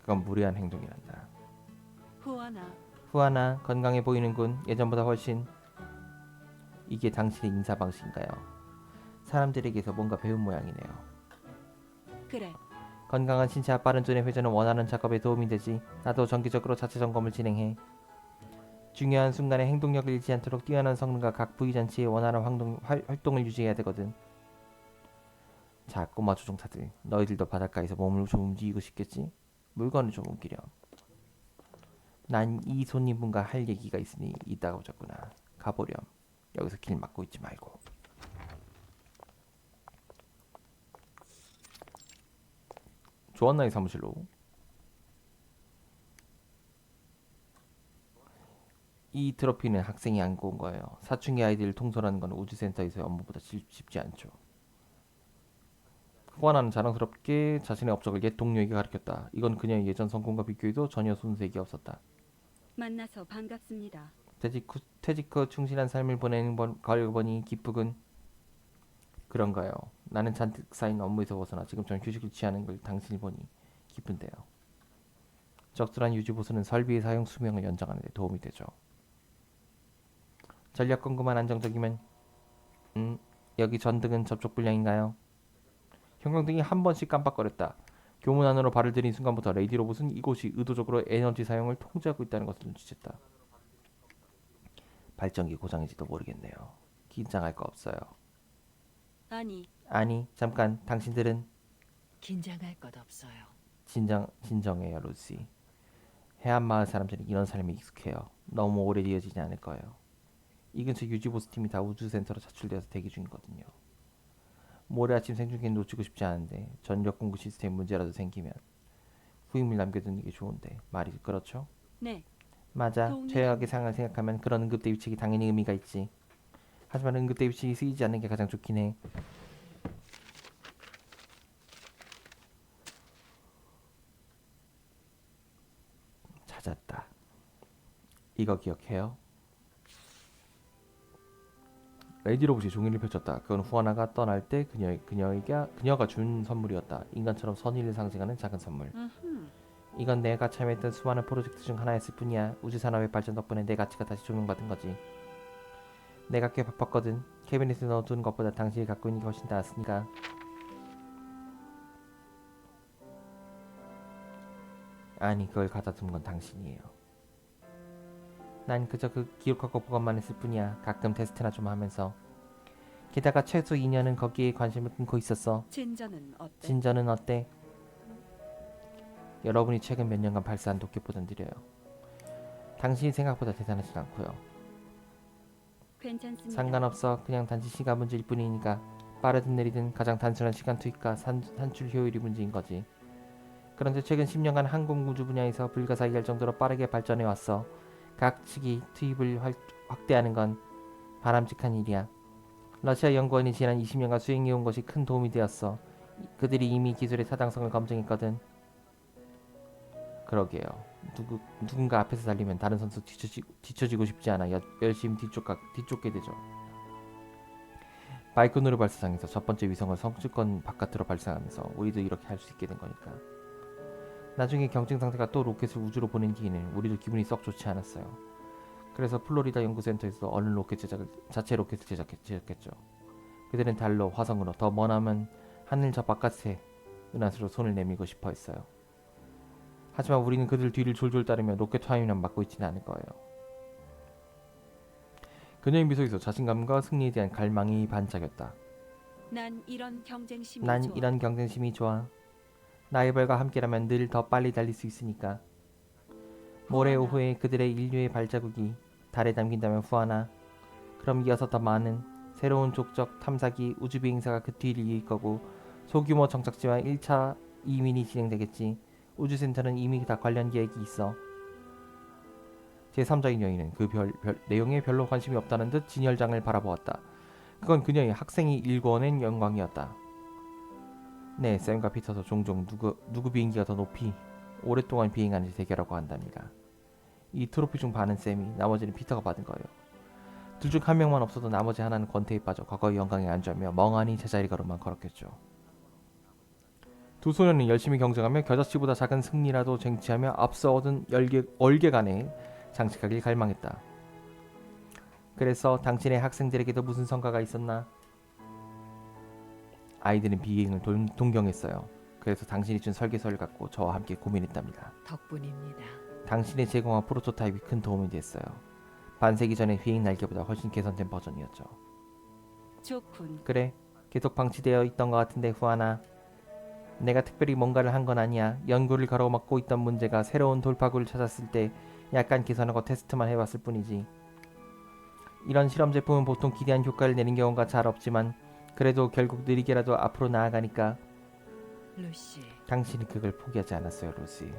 그건 무례한 행동이란다. 후아나, 후아나, 건강해 보이는군. 예전보다 훨씬. 이게 당신의 인사 방식인가요? 사람들에게서 뭔가 배운 모양이네요. 그래. 건강한 신체와 빠른 두뇌 회전은 원하는 작업에 도움이 되지. 나도 정기적으로 자체 점검을 진행해. 중요한 순간에 행동력을 잃지 않도록 뛰어난 성능과 각 부위 전체의 원활한 활동을 유지해야 되거든. 자, 꼬마 조종사들, 너희들도 바닷가에서 몸을 좀 움직이고 싶겠지? 물건을 좀 옮기렴. 난 이 손님분과 할 얘기가 있으니 이따가 오자꾸나. 가보렴. 여기서 길 막고 있지 말고. 조한나의 사무실로. 이 트로피는 학생이 안고 온 거예요. 사춘기 아이들을 통솔하는 건 우주센터에서의 업무보다 쉽지 않죠. 후아나는 자랑스럽게 자신의 업적을 옛 동료에게 가르쳤다. 이건 그녀의 예전 성공과 비교해도 전혀 손색이 없었다. 만나서 반갑습니다. 퇴직 후 충실한 삶을 보내는 걸 보니 기쁘군. 그런가요? 나는 잔뜩 쌓인 업무에서 벗어나 지금처럼 휴식을 취하는 걸 당신이 보니 기쁜데요. 적절한 유지 보수는 설비의 사용 수명을 연장하는 데 도움이 되죠. 전력 공급만 안정적이면 여기 전등은 접촉 불량인가요? 형광등이 한 번씩 깜빡거렸다. 교문 안으로 발을 들인 순간부터 레이디 로봇은 이곳이 의도적으로 에너지 사용을 통제하고 있다는 것을 눈치챘다. 발전기 고장인지도 모르겠네요. 긴장할 거 없어요. 아니, 잠깐. 당신들은 긴장할 것 없어요. 진정해요, 루시. 해안마을 사람들은 이런 삶에 익숙해요. 너무 오래 이어지지 않을 거예요. 이 근처 유지보수 팀이 다 우주센터로 차출되어서 대기 중이거든요. 모레 아침 생중계는 놓치고 싶지 않은데 전력 공급 시스템 문제라도 생기면 후임을 남겨두는 게 좋은데 말이 그렇죠? 네. 맞아. 도움이 최악의 상황을 생각하면 그런 응급 대비책이 당연히 의미가 있지. 하지만 응급 대비책이 쓰이지 않는 게 가장 좋긴 해. 찾았다. 이거 기억해요? 레이디 로봇이 종이를 펼쳤다. 그건 후아나가 떠날 때 그녀가 준 선물이었다. 인간처럼 선의를 상징하는 작은 선물. 이건 내가 참여했던 수많은 프로젝트 중 하나였을 뿐이야. 우주산업의 발전 덕분에 내 가치가 다시 조명받은 거지. 내가 꽤 바빴거든. 캐비넷에 넣어두는 것보다 당신이 갖고 있는 게 훨씬 낫으니까. 아니, 그걸 갖다 둔 건 당신이에요. 난 그저 그 기록하고 보관만 했을 뿐이야. 가끔 테스트나 좀 하면서. 게다가 최소 2년은 거기에 관심을 끊고 있었어. 진전은 어때? 여러분이 최근 몇 년간 발사한 로켓보단 느려요. 당신이 생각보다 대단하진 않고요. 괜찮습니다. 상관없어. 그냥 단지 시간 문제일 뿐이니까. 빠르든 느리든 가장 단순한 시간 투입과 산출 효율이 문제인 거지. 그런데 최근 10년간 항공우주 분야에서 불가사의할 정도로 빠르게 발전해 왔어. 각 측이 투입을 확대하는 건 바람직한 일이야. 러시아 연구원이 지난 20년간 수행해온 것이 큰 도움이 되었어. 그들이 이미 기술의 타당성을 검증했거든. 그러게요. 누군가 앞에서 달리면 다른 선수 뒤처지고 싶지 않아 열심히 뒤쫓게 되죠. 바이코누르 발사장에서 첫 번째 위성을 성주권 바깥으로 발사하면서 우리도 이렇게 할 수 있게 된 거니까. 나중에 경쟁 상대가 또 로켓을 우주로 보내기에는 우리도 기분이 썩 좋지 않았어요. 그래서 플로리다 연구센터에서 얼른 자체 로켓을 제작했죠. 그들은 달로, 화성으로, 더 머나먼 하늘 저 바깥에 은하수로 손을 내밀고 싶어 했어요. 하지만 우리는 그들 뒤를 졸졸 따르며 로켓 화염만 맞고 있지는 않을 거예요. 그녀의 미소에서 자신감과 승리에 대한 갈망이 반짝였다. 난 이런 경쟁심이 좋아. 라이벌과 함께라면 늘 더 빨리 달릴 수 있으니까. 모레 오후에 그들의 인류의 발자국이 달에 담긴다면 후하나. 그럼 이어서 더 많은 새로운 족적 탐사기 우주비행사가 그 뒤를 이을 거고 소규모 정착지와 1차 이민이 진행되겠지. 우주센터는 이미 다 관련 계획이 있어. 제3자인 여인은 그 내용에 별로 관심이 없다는 듯 진열장을 바라보았다. 그건 그녀의 학생이 일궈낸 영광이었다. 네, 샘과 피터도 종종 누구 비행기가 더 높이 오랫동안 비행하는지 대결하고 한답니다. 이 트로피 중 반은 샘이, 나머지는 피터가 받은 거예요. 둘 중 한 명만 없어도 나머지 하나는 권태에 빠져 과거의 영광에 안주하며 멍하니 제자리 걸음만 걸었겠죠. 두 소녀는 열심히 경쟁하며 겨자씨보다 작은 승리라도 쟁취하며 앞서 얻은 얼개간에 장식하길 갈망했다. 그래서 당신의 학생들에게도 무슨 성과가 있었나? 아이들은 비행을 동경했어요. 그래서 당신이 준 설계서를 갖고 저와 함께 고민했답니다. 덕분입니다. 당신의 제공한 프로토타입이 큰 도움이 됐어요. 반세기 전의 비행 날개보다 훨씬 개선된 버전이었죠. 좋군. 그래, 계속 방치되어 있던 것 같은데 후아나. 내가 특별히 뭔가를 한 건 아니야. 연구를 가로막고 있던 문제가 새로운 돌파구를 찾았을 때 약간 개선하고 테스트만 해봤을 뿐이지. 이런 실험 제품은 보통 기대한 효과를 내는 경우가 잘 없지만 그래도 결국 느리게라도 앞으로 나아가니까. 루시. 당신은 그걸 포기하지 않았어요, 루시.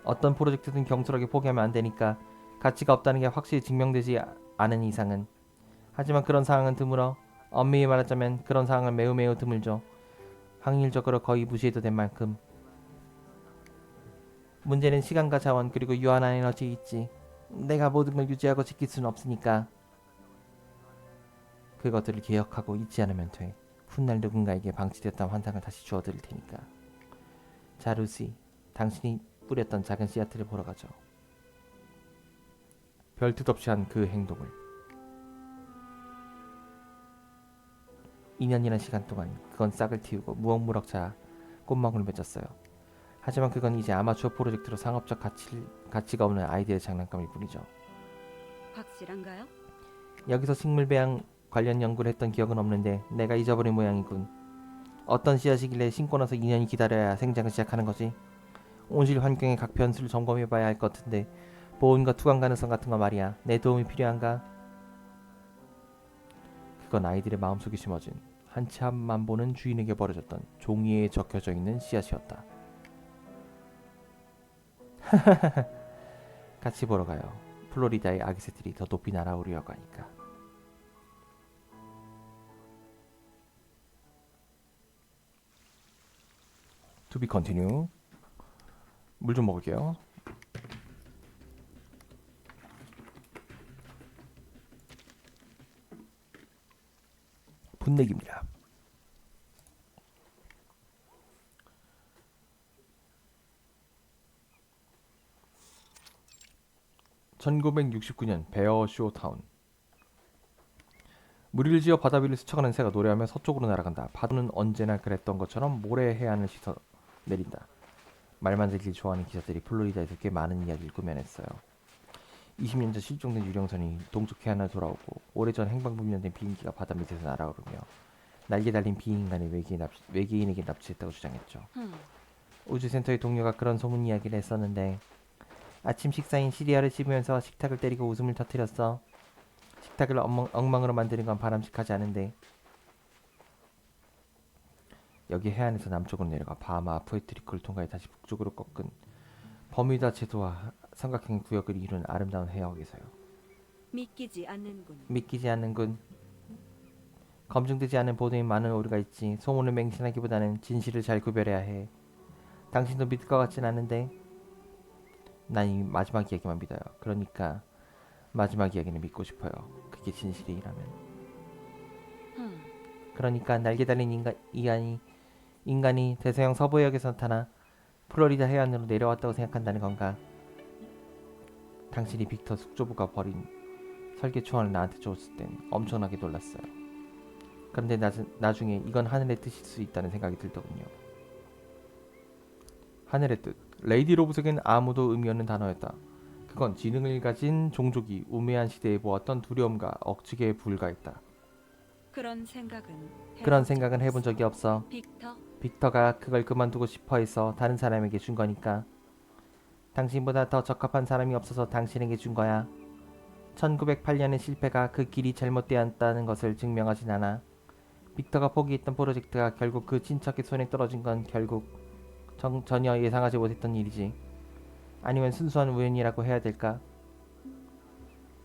어떤 프로젝트든 경솔하게 포기하면 안 되니까. 가치가 없다는 게 확실히 증명되지 않은 이상은. 하지만 그런 상황은 드물어. 엄밀히 말하자면 그런 상황은 매우 드물죠. 확률적으로 거의 무시해도 될 만큼. 문제는 시간과 자원 그리고 유한한 에너지에 있지. 내가 모든 걸 유지하고 지킬 수는 없으니까. 그것들을 기억하고 잊지 않으면 돼. 훗날 누군가에게 방치됐던 환상을 다시 주워드릴 테니까. 자, 루시. 당신이 뿌렸던 작은 씨앗들을 보러 가죠. 별뜻 없이 한 그 행동을. 2년이라는 시간 동안 그건 싹을 틔우고 무럭무럭 자라 꽃망울을 맺었어요. 하지만 그건 이제 아마추어 프로젝트로 상업적 가치가 없는 아이들의 장난감일 뿐이죠. 확실한가요? 여기서 식물 배양 관련 연구를 했던 기억은 없는데 내가 잊어버린 모양이군. 어떤 씨앗이길래 심고 나서 2년이 기다려야 생장을 시작하는 거지? 온실 환경의 각 변수를 점검해봐야 할 것 같은데 보온과 투강 가능성 같은 거 말이야. 내 도움이 필요한가? 그건 아이들의 마음속에 심어진 한참만 보는 주인에게 버려졌던 종이에 적혀져 있는 씨앗이었다. 같이 보러 가요. 플로리다의 아기 새들이 더 높이 날아오려고 하니까. To be continue. 물 좀 먹을게요. 분내기입니다. (1969년) 베어 쇼타운. 무리를 지어 바다 위를 스쳐가는 새가 노래하며 서쪽으로 날아간다. 파도는 언제나 그랬던 것처럼 모래 해안을 씻어 내린다. 말만 듣길 좋아하는 기자들이 플로리다에서 꽤 많은 이야기를 꾸며냈어요. 20년 전 실종된 유령선이 동쪽 해안을 돌아오고 오래전 행방불명된 비행기가 바다 밑에서 날아오르며 날개 달린 비인간이 외계인에게 납치했다고 주장했죠. 우주센터의 동료가 그런 소문 이야기를 했었는데 아침 식사인 시리얼을 씹으면서 식탁을 때리고 웃음을 터뜨렸어. 식탁을 엉망으로 만드는 건 바람직하지 않은데. 여기 해안에서 남쪽으로 내려가 바하마 푸에트리코를 통과해 다시 북쪽으로 꺾은 버뮤다 제도와 삼각형 구역을 이루는 아름다운 해역에서요. 믿기지 않는군. 믿기지 않는군. 검증되지 않은 보도에 많은 오류가 있지. 소문을 맹신하기보다는 진실을 잘 구별해야 해. 당신도 믿을 것 같진 않은데. 난 이 마지막 이야기만 믿어요. 그러니까 마지막 이야기는 믿고 싶어요. 그게 진실이라면. 그러니까 날개 달린 인간이 대서양 서부해역에서 나타나 플로리다 해안으로 내려왔다고 생각한다는 건가? 당신이 빅터 숙조부가 버린 설계 초안을 나한테 줬을 땐 엄청나게 놀랐어요. 그런데 나중에 이건 하늘의 뜻일 수 있다는 생각이 들더군요. 하늘의 뜻. 레이디 로봇에겐 아무도 의미 없는 단어였다. 그건 지능을 가진 종족이 우매한 시대에 보았던 두려움과 억측에 불과했다. 그런 생각은 해본 적이 없어. 빅터? 빅터가 그걸 그만두고 싶어 해서 다른 사람에게 준 거니까. 당신보다 더 적합한 사람이 없어서 당신에게 준 거야. 1908년의 실패가 그 길이 잘못되었다는 것을 증명하진 않아. 빅터가 포기했던 프로젝트가 결국 그 친척의 손에 떨어진 건 전혀 예상하지 못했던 일이지. 아니면 순수한 우연이라고 해야 될까?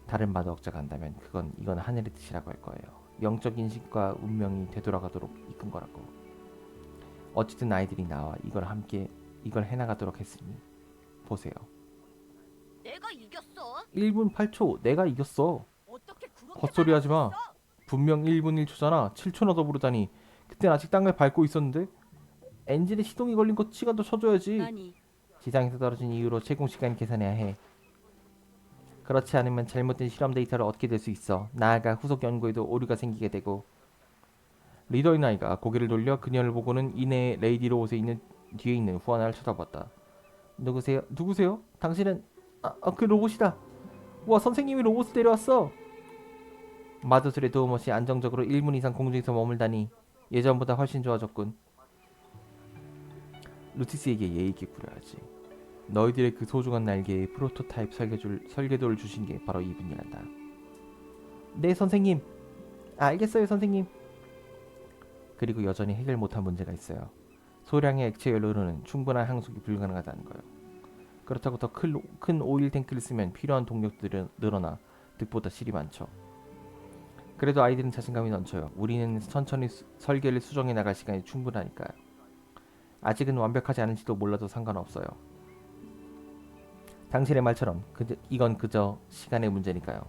다른 말도 억작한다면 이건 하늘의 뜻이라고 할 거예요. 영적 인식과 운명이 되돌아가도록 이끈 거라고. 어쨌든 아이들이 나와 이걸 해나가도록 했으니 보세요. 내가 이겼어. 1분 8초 내가 이겼어. 어떻게 그렇게 헛소리 하지 마. 나갈 수 있어? 분명 1분 1초잖아. 7초나 더 부르다니. 그땐 아직 땅을 밟고 있었는데. 엔진에 시동이 걸린 거 시간도 쳐줘야지. 아니, 지상에서 떨어진 이후로 채공 시간 계산해야 해. 그렇지 않으면 잘못된 실험 데이터를 얻게 될 수 있어. 나아가 후속 연구에도 오류가 생기게 되고. 리더인 아이가 고개를 돌려 그녀를 보고는 이내 레이디 로봇에 뒤에 있는 후아나를 쳐다봤다. 누구세요? 당신은 그 로봇이다. 우와, 선생님이 로봇을 데려왔어. 마도술의 도움 없이 안정적으로 1분 이상 공중에서 머물다니 예전보다 훨씬 좋아졌군. 루티스에게 예의 있게 굴어야지. 너희들의 그 소중한 날개에 프로토타입 설계도를 주신 게 바로 이분이란다. 네, 선생님. 알겠어요, 선생님. 그리고 여전히 해결 못한 문제가 있어요. 소량의 액체 연료로는 충분한 항속이 불가능하다는 거요. 그렇다고 더 큰 오일 탱크를 쓰면 필요한 동력도 늘어나 득보다 실이 많죠. 그래도 아이들은 자신감이 넘쳐요. 우리는 천천히 설계를 수정해 나갈 시간이 충분하니까요. 아직은 완벽하지 않은지도 몰라도 상관없어요. 당신의 말처럼 이건 그저 시간의 문제니까요.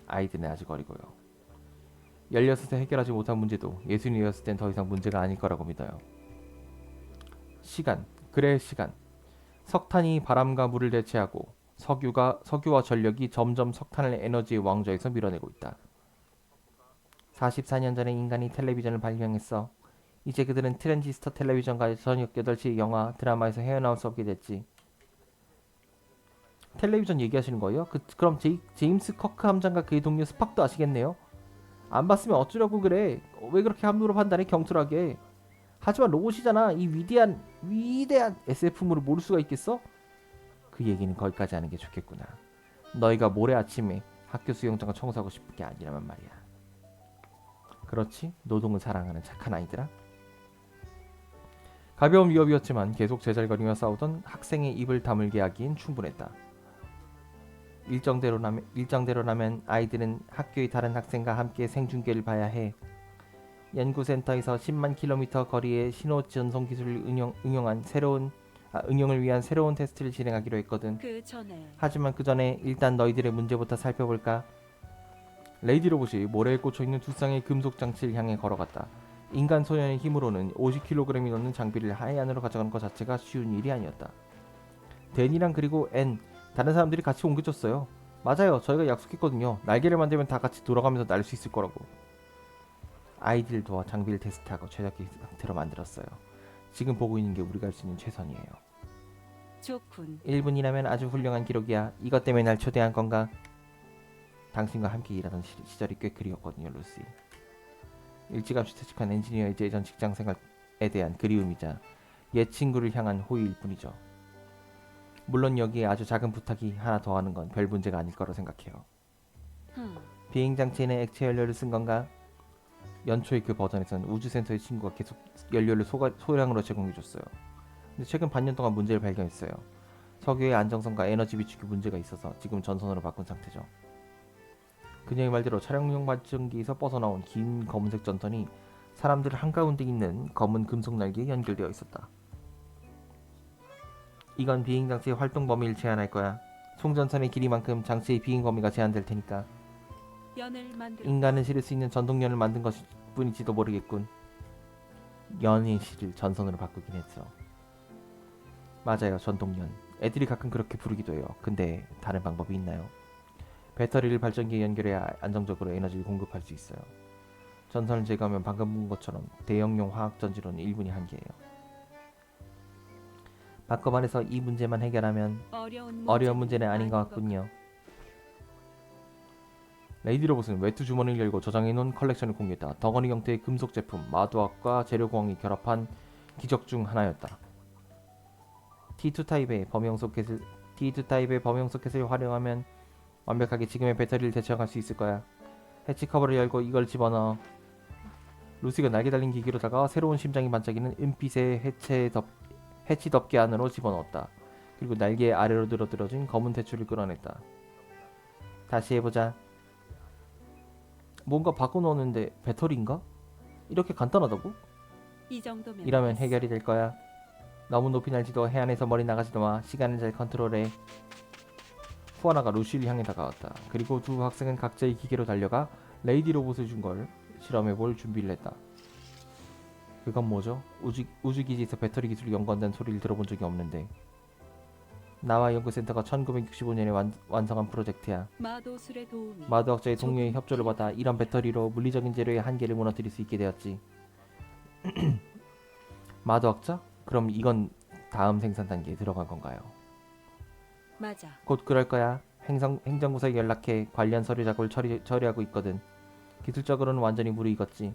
아이들은 아직 어리고요. 16세 해결하지 못한 문제도 예순이었을 땐 더 이상 문제가 아닐 거라고 믿어요. 시간, 그래 시간. 석탄이 바람과 물을 대체하고 석유와 전력이 점점 석탄을 에너지의 왕좌에서 밀어내고 있다. 44년 전에 인간이 텔레비전을 발명했어. 이제 그들은 트랜지스터 텔레비전과 저녁 8시 영화, 드라마에서 헤어나올 수 없게 됐지. 텔레비전 얘기하시는 거예요? 그럼 제임스 커크 함장과 그의 동료 스팍도 아시겠네요? 안 봤으면 어쩌려고 그래? 왜 그렇게 함부로 판단해 경솔하게? 하지만 로봇이잖아. 이 위대한 SF물을 모를 수가 있겠어? 그 얘기는 거기까지 하는 게 좋겠구나. 너희가 모레 아침에 학교 수영장을 청소하고 싶은 게 아니라면 말이야. 그렇지? 노동을 사랑하는 착한 아이들아? 가벼운 위협이었지만 계속 제잘거리며 싸우던 학생의 입을 다물게 하기엔 충분했다. 일정대로라면 아이들은 학교의 다른 학생과 함께 생중계를 봐야 해. 연구센터에서 10만 킬로미터 거리의 신호 전송 기술을 응용을 위한 새로운 테스트를 진행하기로 했거든. 그 전에 하지만 그 전에 일단 너희들의 문제부터 살펴볼까? 레이디 로봇이 모래에 꽂혀있는 두 쌍의 금속 장치를 향해 걸어갔다. 인간 소년의 힘으로는 50kg이 넘는 장비를 하이안으로 가져가는 것 자체가 쉬운 일이 아니었다. 댄이랑 그리고 앤, 다른 사람들이 같이 옮겨줬어요. 맞아요. 저희가 약속했거든요. 날개를 만들면 다 같이 돌아가면서 날 수 있을 거라고. 아이들 도와 장비를 테스트하고 최적의 상태로 만들었어요. 지금 보고 있는 게 우리가 할 수 있는 최선이에요. 좋군. 1분이라면 아주 훌륭한 기록이야. 이것 때문에 날 초대한 건가? 당신과 함께 일하던 시절이 꽤 그리웠거든요, 루시. 일찌감치 퇴직한 엔지니어의 예전 직장 생활에 대한 그리움이자 옛 친구를 향한 호의일 뿐이죠. 물론 여기에 아주 작은 부탁이 하나 더 하는 건 별 문제가 아닐 거라 생각해요. 비행장치에는 액체 연료를 쓴 건가? 연초의 그 버전에서는 우주센터의 친구가 계속 연료를 소량으로 제공해줬어요. 근데 최근 반년 동안 문제를 발견했어요. 석유의 안정성과 에너지 비축에 문제가 있어서 지금 전선으로 바꾼 상태죠. 그녀의 말대로 촬영용 발전기에서 뻗어나온 긴 검은색 전선이 사람들 한가운데 있는 검은 금속 날개에 연결되어 있었다. 이건 비행장치의 활동 범위를 제한할 거야. 송전선의 길이만큼 장치의 비행 범위가 제한될 테니까. 연을 만들. 인간은 실을 수 있는 전동연을 만든 것일 뿐일지도 모르겠군. 연의 실을 전선으로 바꾸긴 했어. 맞아요, 전동연. 애들이 가끔 그렇게 부르기도 해요. 근데 다른 방법이 있나요? 배터리를 발전기에 연결해야 안정적으로 에너지를 공급할 수 있어요. 전선을 제거하면 방금 본 것처럼 대형용 화학전지로는 1분이 한계예요. 바꿔 말해서 이 문제만 해결하면 어려운 문제는 아닌 것 같군요. 레이디 로봇은 외투 주머니를 열고 저장해놓은 컬렉션을 공개했다. 덩어리 형태의 금속 제품, 마두학과 재료공학이 결합한 기적 중 하나였다. T2 타입의 범용 소켓을 활용하면 완벽하게 지금의 배터리를 대체할 수 있을 거야. 해치 커버를 열고 이걸 집어넣어. 루시가 날개 달린 기기로 다가와 새로운 심장이 반짝이는 은빛의 해치 덮개 안으로 집어넣었다. 그리고 날개 아래로 늘어뜨려진 검은 대추를 끌어냈다. 다시 해보자. 뭔가 바꿔놓었는데 배터리인가? 이렇게 간단하다고? 이 정도면 이러면 해결이 될 거야. 너무 높이 날지도 해안에서 머리 나가지도 마. 시간을 잘 컨트롤해. 후아나가 루시를 향해 다가왔다. 그리고 두 학생은 각자의 기계로 달려가 레이디 로봇을 준 걸 실험해볼 준비를 했다. 그건 뭐죠? 우주기지에서 배터리 기술이 연구한다는 소리를 들어본 적이 없는데. 나와 연구센터가 1965년에 완성한 프로젝트야. 마도술의 도움이 마두학자의 동료의 협조를 받아 이런 배터리로 물리적인 재료의 한계를 무너뜨릴 수 있게 되었지. 마두학자? 그럼 이건 다음 생산 단계에 들어간 건가요? 맞아. 곧 그럴 거야. 행정부서에 연락해. 관련 서류 작업을 처리하고 있거든. 기술적으로는 완전히 무르익었지.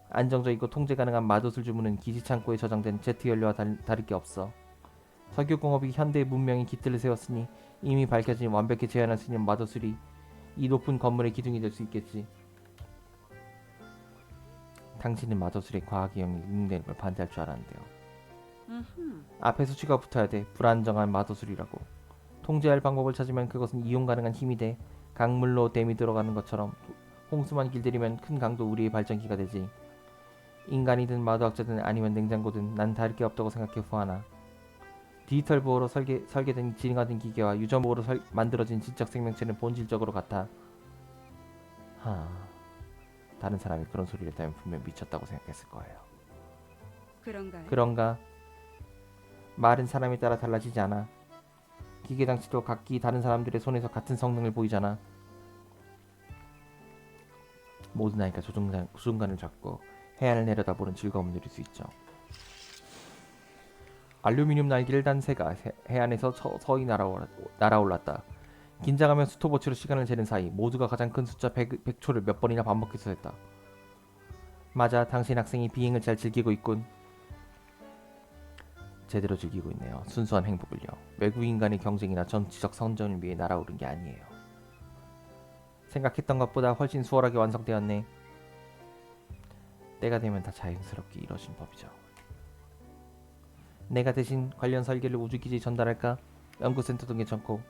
안정적이고 통제 가능한 마도술 주문은 기지 창고에 저장된 제트 연료와 다를 게 없어. 석유공업이 현대의 문명의 기틀을 세웠으니 이미 밝혀진 완벽히 재현할 수 있는 마도술이 이 높은 건물의 기둥이 될 수 있겠지. 당신은 마도술의 과학위험이 응용되는 걸 반대할 줄 알았는데요. 앞에 수치가 붙어야 돼. 불안정한 마도술이라고. 통제할 방법을 찾으면 그것은 이용 가능한 힘이 돼. 강물로 댐이 들어가는 것처럼 홍수만 길들이면 큰 강도 우리의 발전기가 되지. 인간이든 마도학자든 아니면 냉장고든 난 다를 게 없다고 생각해 후하나. 디지털 보호로 설계된 진화된 기계와 유전 보호로 만들어진 지적 생명체는 본질적으로 같아. 다른 사람이 그런 소리를 했다면 분명 미쳤다고 생각했을 거예요. 그런가요? 그런가? 말은 사람에 따라 달라지지 않아. 기계 장치도 각기 다른 사람들의 손에서 같은 성능을 보이잖아. 모든 아이가 조종간을 잡고 해안을 내려다보는 즐거움을 누릴 수 있죠. 알루미늄 날개를 단 새가 해안에서 서서히 날아올랐다. 긴장하며 스톱워치로 시간을 재는 사이 모두가 가장 큰 숫자 100초를 몇 번이나 반복해서 했다. 맞아, 당신 학생이 비행을 잘 즐기고 있군. 제대로 즐기고 있네요. 순수한 행복을요. 외국 인간의 경쟁이나 정치적 선전을 위해 날아오른 게 아니에요. 생각했던 것보다 훨씬 수월하게 완성되었네. 때가 되면 다 자연스럽게 이루어진 법이죠. 내가 대신 관련 설계를 우주기지에 전달할까? 연구센터도 괜찮고.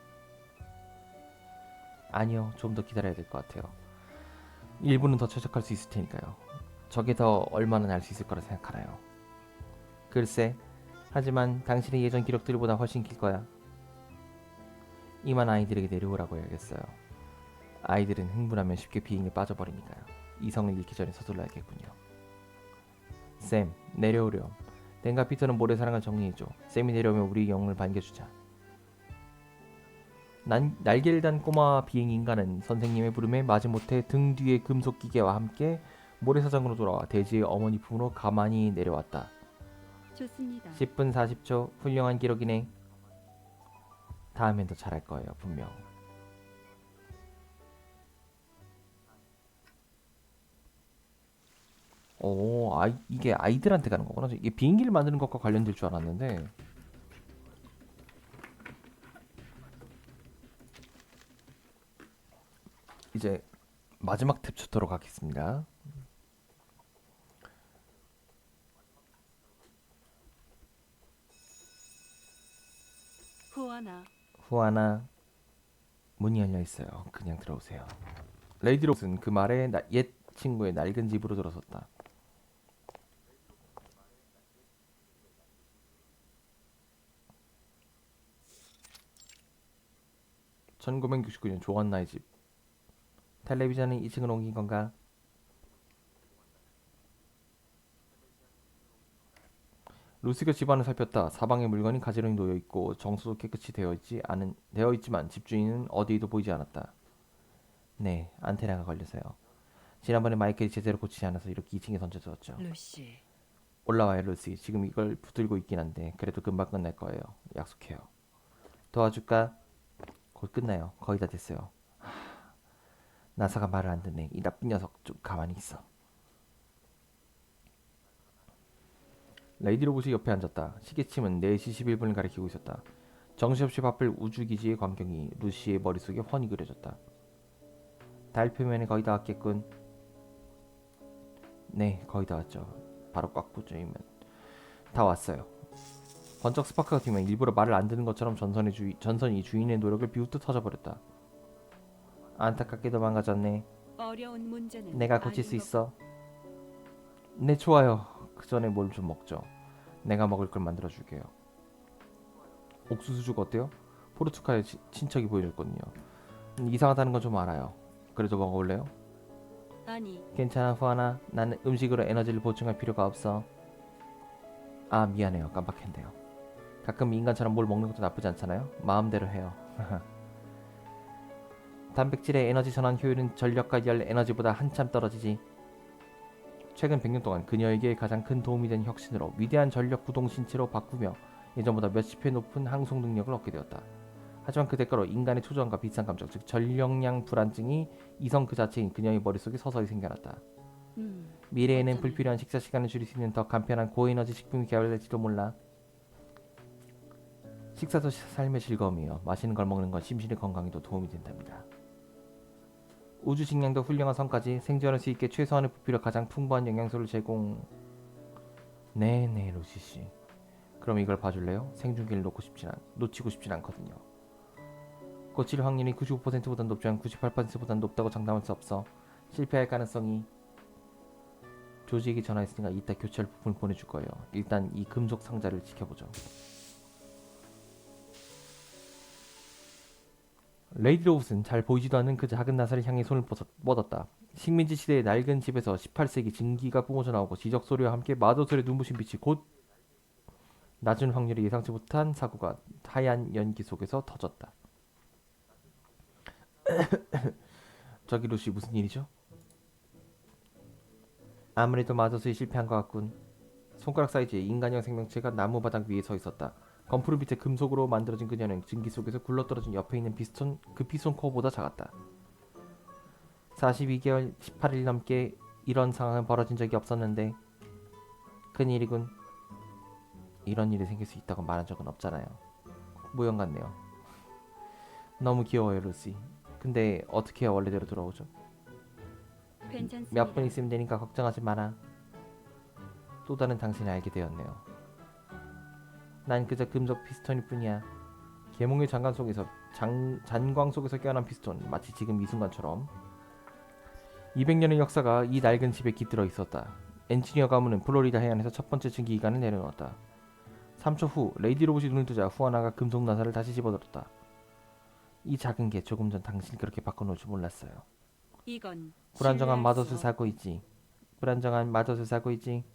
아니요, 좀 더 기다려야 될 것 같아요. 일부는 더 최적할 수 있을 테니까요. 저게 더 얼마나 날 수 있을 거라 생각하나요? 글쎄, 하지만 당신의 예전 기록들보다 훨씬 길 거야. 이만 아이들에게 내려오라고 해야겠어요. 아이들은 흥분하면 쉽게 비행에 빠져버리니까요. 이성을 잃기 전에 서둘러야겠군요. 샘, 내려오렴. 댄과 피터는 모래사랑을 정리해줘. 샘이 내려오면 우리 영웅을 반겨주자. 날개를 단 꼬마 비행인간은 선생님의 부름에 마지못해 등 뒤의 금속 기계와 함께 모래사장으로 돌아와 대지의 어머니 품으로 가만히 내려왔다. 좋습니다. 10분 40초 훌륭한 기록이네. 다음엔 더 잘할 거예요, 분명. 이게 아이들한테 가는 거구나. 이게 비행기를 만드는 것과 관련될 줄 알았는데. 이제 마지막 탭부터로 가겠습니다. 후아나, 문이 열려 있어요. 그냥 들어오세요. 레이디 록스는 그 말에 옛 친구의 낡은 집으로 들어섰다. (1969년) 조안나의 집. 텔레비전은 2층으로 옮긴 건가? 루시가 집안을 살폈다. 사방에 물건이 가지런히 놓여 있고 정수도 깨끗이 되어 있지만 집주인은 어디에도 보이지 않았다. 네, 안테나가 걸려서요. 지난번에 마이클이 제대로 고치지 않아서 이렇게 2층에 던져두었죠. 루시, 올라와요, 루시. 지금 이걸 붙들고 있긴 한데 그래도 금방 끝날 거예요. 약속해요. 도와줄까? 곧 끝나요. 거의 다 됐어요. 나사가 말을 안 듣네. 이 나쁜 녀석, 좀 가만히 있어. 레이디 로봇이 옆에 앉았다. 시계침은 4시 11분을 가리키고 있었다. 정신없이 바쁠 우주기지의 광경이 루시의 머릿속에 훤히 그려졌다. 달 표면에 거의 다 왔겠군. 네, 거의 다 왔죠. 바로 꽉 붙여이면 다 왔어요. 번쩍 스파크가 튀면 일부러 말을 안 듣는 것처럼 전선이 주인의 노력을 비웃듯 터져버렸다. 안타깝게도 망가졌네. 어려운 문제는 내가 고칠 아닌 수 것 있어. 네, 좋아요. 그 전에 뭘 좀 먹죠. 내가 먹을 걸 만들어 줄게요. 옥수수죽 어때요? 포르투갈의 친척이 보여줬거든요. 이상하다는 건 좀 알아요. 그래도 먹어볼래요? 아니, 괜찮아, 후아나. 나는 음식으로 에너지를 보충할 필요가 없어. 아, 미안해요. 깜빡했네요. 가끔 인간처럼 뭘 먹는 것도 나쁘지 않잖아요. 마음대로 해요. 단백질의 에너지 전환 효율은 전력과 열 에너지보다 한참 떨어지지. 최근 100년 동안 그녀에게 가장 큰 도움이 된 혁신으로 위대한 전력 구동 신체로 바꾸며 예전보다 몇십 회 높은 항속 능력을 얻게 되었다. 하지만 그 대가로 인간의 초조함과 비슷한 감정, 즉 전력량 불안증이 이성 그 자체인 그녀의 머릿속에 서서히 생겨났다. 미래에는 어쩌면. 불필요한 식사 시간을 줄일 수 있는 더 간편한 고에너지 식품이 개발될지도 몰라. 식사도 삶의 즐거움이요. 맛있는 걸 먹는 건 심신의 건강에도 도움이 된답니다. 우주 식량도 훌륭한 성까지 생존할 수 있게 최소한의 부피로 가장 풍부한 영양소를 제공. 네네, 루시씨. 그럼 이걸 봐줄래요? 생중계를 놓치고 싶진 않거든요. 고칠 확률이 95%보다 높지만 98%보다 높다고 장담할 수 없어. 실패할 가능성이. 조지에게 전화했으니까 이따 교체할 부품을 보내줄 거예요. 일단 이 금속 상자를 지켜보죠. 레이디 로봇은 잘 보이지도 않는 그 작은 나사를 향해 손을 뻗었다. 식민지 시대의 낡은 집에서 18세기 증기가 뿜어져 나오고 지적 소리와 함께 마도술의 눈부신 빛이 곧 낮은 확률의 예상치 못한 사고가 하얀 연기 속에서 터졌다. 저기 루시 무슨 일이죠? 아무래도 마도술이 실패한 것 같군. 손가락 사이즈의 인간형 생명체가 나무 바닥 위에 서 있었다. 건프로 밑에 금속으로 만들어진 그녀는 증기 속에서 굴러떨어진 옆에 있는 그 피스톤 코어보다 작았다. 42개월 18일 넘게 이런 상황은 벌어진 적이 없었는데 큰일이군. 이런 일이 생길 수 있다고 말한 적은 없잖아요. 무용 같네요. 너무 귀여워요 루시. 근데 어떻게 해야 원래대로 돌아오죠? 괜찮습니다. 몇 분 있으면 되니까 걱정하지 마라. 또 다른 당신이 알게 되었네요. 난 그저 금속 피스톤일 뿐이야. 계몽의 잔광 속에서 깨어난 피스톤. 마치 지금 이 순간처럼. 200년의 역사가 이 낡은 집에 깃들어 있었다. 엔지니어 가문은 플로리다 해안에서 첫 번째 증기 기관을 내려놓았다. 3초 후 레이디 로봇이 눈을 뜨자 후아나가 금속 나사를 다시 집어들었다. 이 작은 게 조금 전 당신이 그렇게 바꿔놓을 줄 몰랐어요. 이건 불안정한 신뢰할 마도술 수 사고 있지. 불안정한 마도술 사고 있지.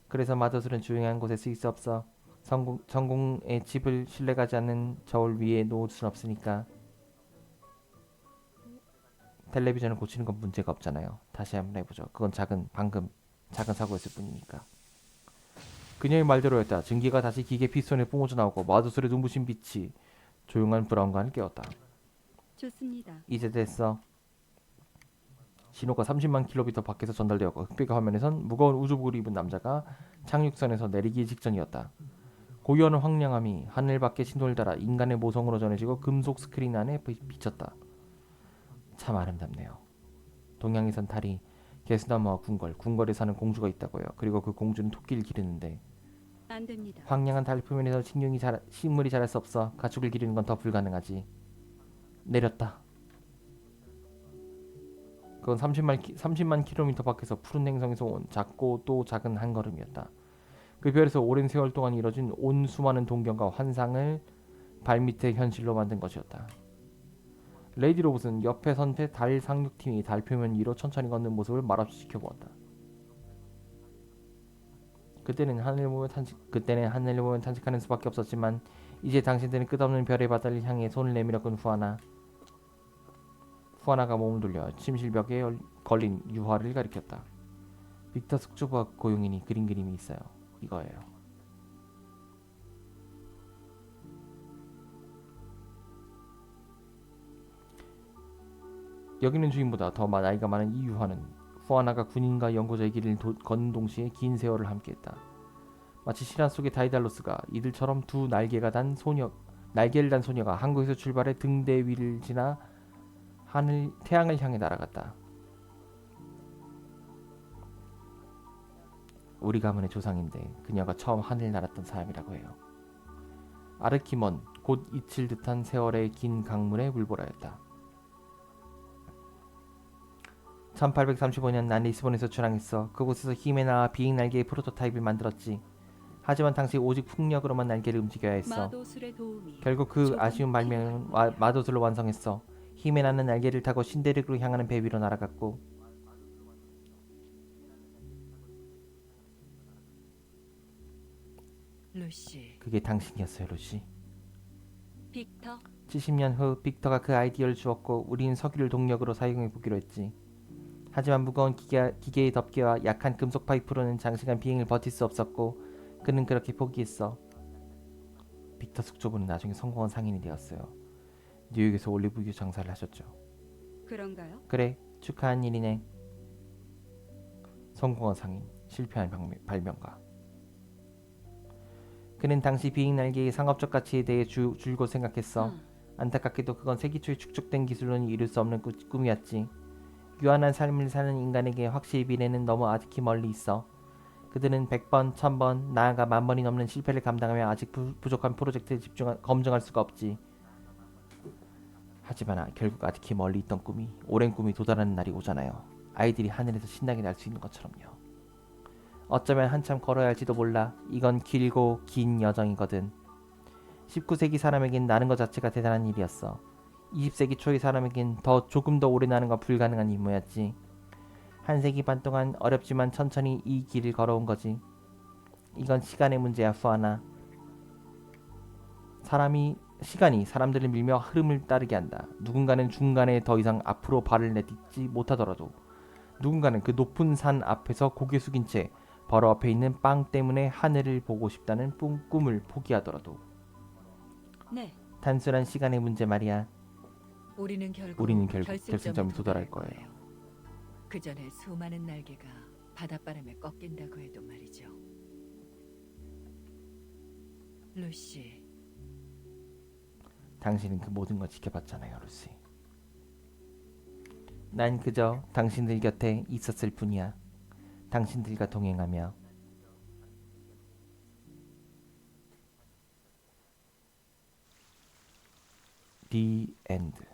그래서 마도술은 조용한 곳에 쓰일 수 없어. 전공의 집을 신뢰가지 않는 저울 위에 놓을 순 없으니까. 텔레비전을 고치는 건 문제가 없잖아요. 다시 한번 해보죠. 그건 방금 작은 사고였을 뿐이니까. 그녀의 말대로였다. 증기가 다시 기계 피스톤에 뿜어져 나오고 마도술의 눈부신 빛이 조용한 브라운관을 깨웠다. 좋습니다. 이제 됐어. 신호가 30만 킬로미터 밖에서 전달되었고 흑백 화면에선 무거운 우주복을 입은 남자가 착륙선에서 내리기 직전이었다. 고요한 황량함이 하늘 밖에 신호를 따라 인간의 모성으로 전해지고 금속 스크린 안에 비쳤다. 참 아름답네요. 동양에선 달이 개수나무와 궁궐에 사는 공주가 있다고요. 그리고 그 공주는 토끼를 기르는데 안 됩니다. 황량한 달 표면에서 식물이 자랄 수 없어. 가축을 기르는 건 더 불가능하지. 내렸다. 그건 30만 킬로미터 밖에서 푸른 행성에서 온 작고 또 작은 한 걸음이었다. 그 별에서 오랜 세월 동안 이뤄진 온 수많은 동경과 환상을 발밑에 현실로 만든 것이었다. 레이디 로봇은 옆에 선 채 달 상륙팀이 달 표면 위로 천천히 걷는 모습을 말없이 지켜보았다. 그때는 하늘을 보면 탄식하는 수밖에 없었지만 이제 당신들은 끝없는 별의 바다를 향해 손을 내밀었군. 후아나가 몸을 돌려 침실벽에 걸린 유화를 가리켰다. 빅터 숙주부와 고용인이 그린 그림이 있어요. 이거예요. 여기는 주인보다 더 나이가 많은 이 유화는 후아나가 군인과 연구자의 길을 걷는 동시에 긴 세월을 함께했다. 마치 실화 속의 다이달로스가 이들처럼 두 날개를 단 소녀가 한국에서 출발해 등대 위를 지나 태양을 향해 날아갔다. 우리 가문의 조상인데 그녀가 처음 하늘 날았던 사람이라고 해요. 아르키몬, 곧 잊힐 듯한 세월의 긴 강물의 물보라였다. 1835년 난 리스본에서 출항했어. 그곳에서 힘에 나와 비행 날개의 프로토타입을 만들었지. 하지만 당시 오직 풍력으로만 날개를 움직여야 했어. 마도술의 도움이 결국 그 조금 아쉬운 발명은 마도술로 완성했어. 힘에 나는 날개를 타고 신데르그로 향하는 배 위로 날아갔고 루시. 그게 당신이었어요, 루시. 빅터 70년 후 빅터가 그 아이디어를 주었고 우리는 석유를 동력으로 사용해 보기로 했지. 하지만 무거운 기계의 덮개와 약한 금속 파이프로는 장시간 비행을 버틸 수 없었고 그는 그렇게 포기했어. 빅터 숙조부는 나중에 성공한 상인이 되었어요. 뉴욕에서 올리브유 장사를 하셨죠. 그런가요? 그래, 축하한 일이네. 성공한 상인, 실패한 발명가. 그는 당시 비행 날개의 상업적 가치에 대해 줄곧 생각했어. 안타깝게도 그건 세기 초에 축적된 기술로는 이룰 수 없는 꿈이었지. 유한한 삶을 사는 인간에게 확실히 미래는 너무 아득히 멀리 있어. 그들은 100번, 1000번, 나아가 10,000번이 넘는 실패를 감당하며 아직 부족한 프로젝트에 검증할 수가 없지. 하지만 결국 아득히 멀리 있던 꿈이 오랜 꿈이 도달하는 날이 오잖아요. 아이들이 하늘에서 신나게 날 수 있는 것처럼요. 어쩌면 한참 걸어야 할지도 몰라. 이건 길고 긴 여정이거든. 19세기 사람에겐 나는 것 자체가 대단한 일이었어. 20세기 초의 사람에겐 조금 더 오래 나는 건 불가능한 임무였지. 한 세기 반 동안 어렵지만 천천히 이 길을 걸어온 거지. 이건 시간의 문제야, 후아나. 시간이 사람들을 밀며 흐름을 따르게 한다. 누군가는 중간에 더 이상 앞으로 발을 내딛지 못하더라도, 누군가는 그 높은 산 앞에서 고개 숙인 채 바로 앞에 있는 빵 때문에 하늘을 보고 싶다는 꿈을 포기하더라도. 네, 단순한 시간의 문제 말이야. 우리는 결국 결승점에 도달할 거예요. 그 전에 수많은 날개가 바닷바람에 꺾인다고 해도 말이죠. 루시, 당신은 그 모든 걸 지켜봤잖아요, 루시. 난 그저 당신들 곁에 있었을 뿐이야. 당신들과 동행하며. The End.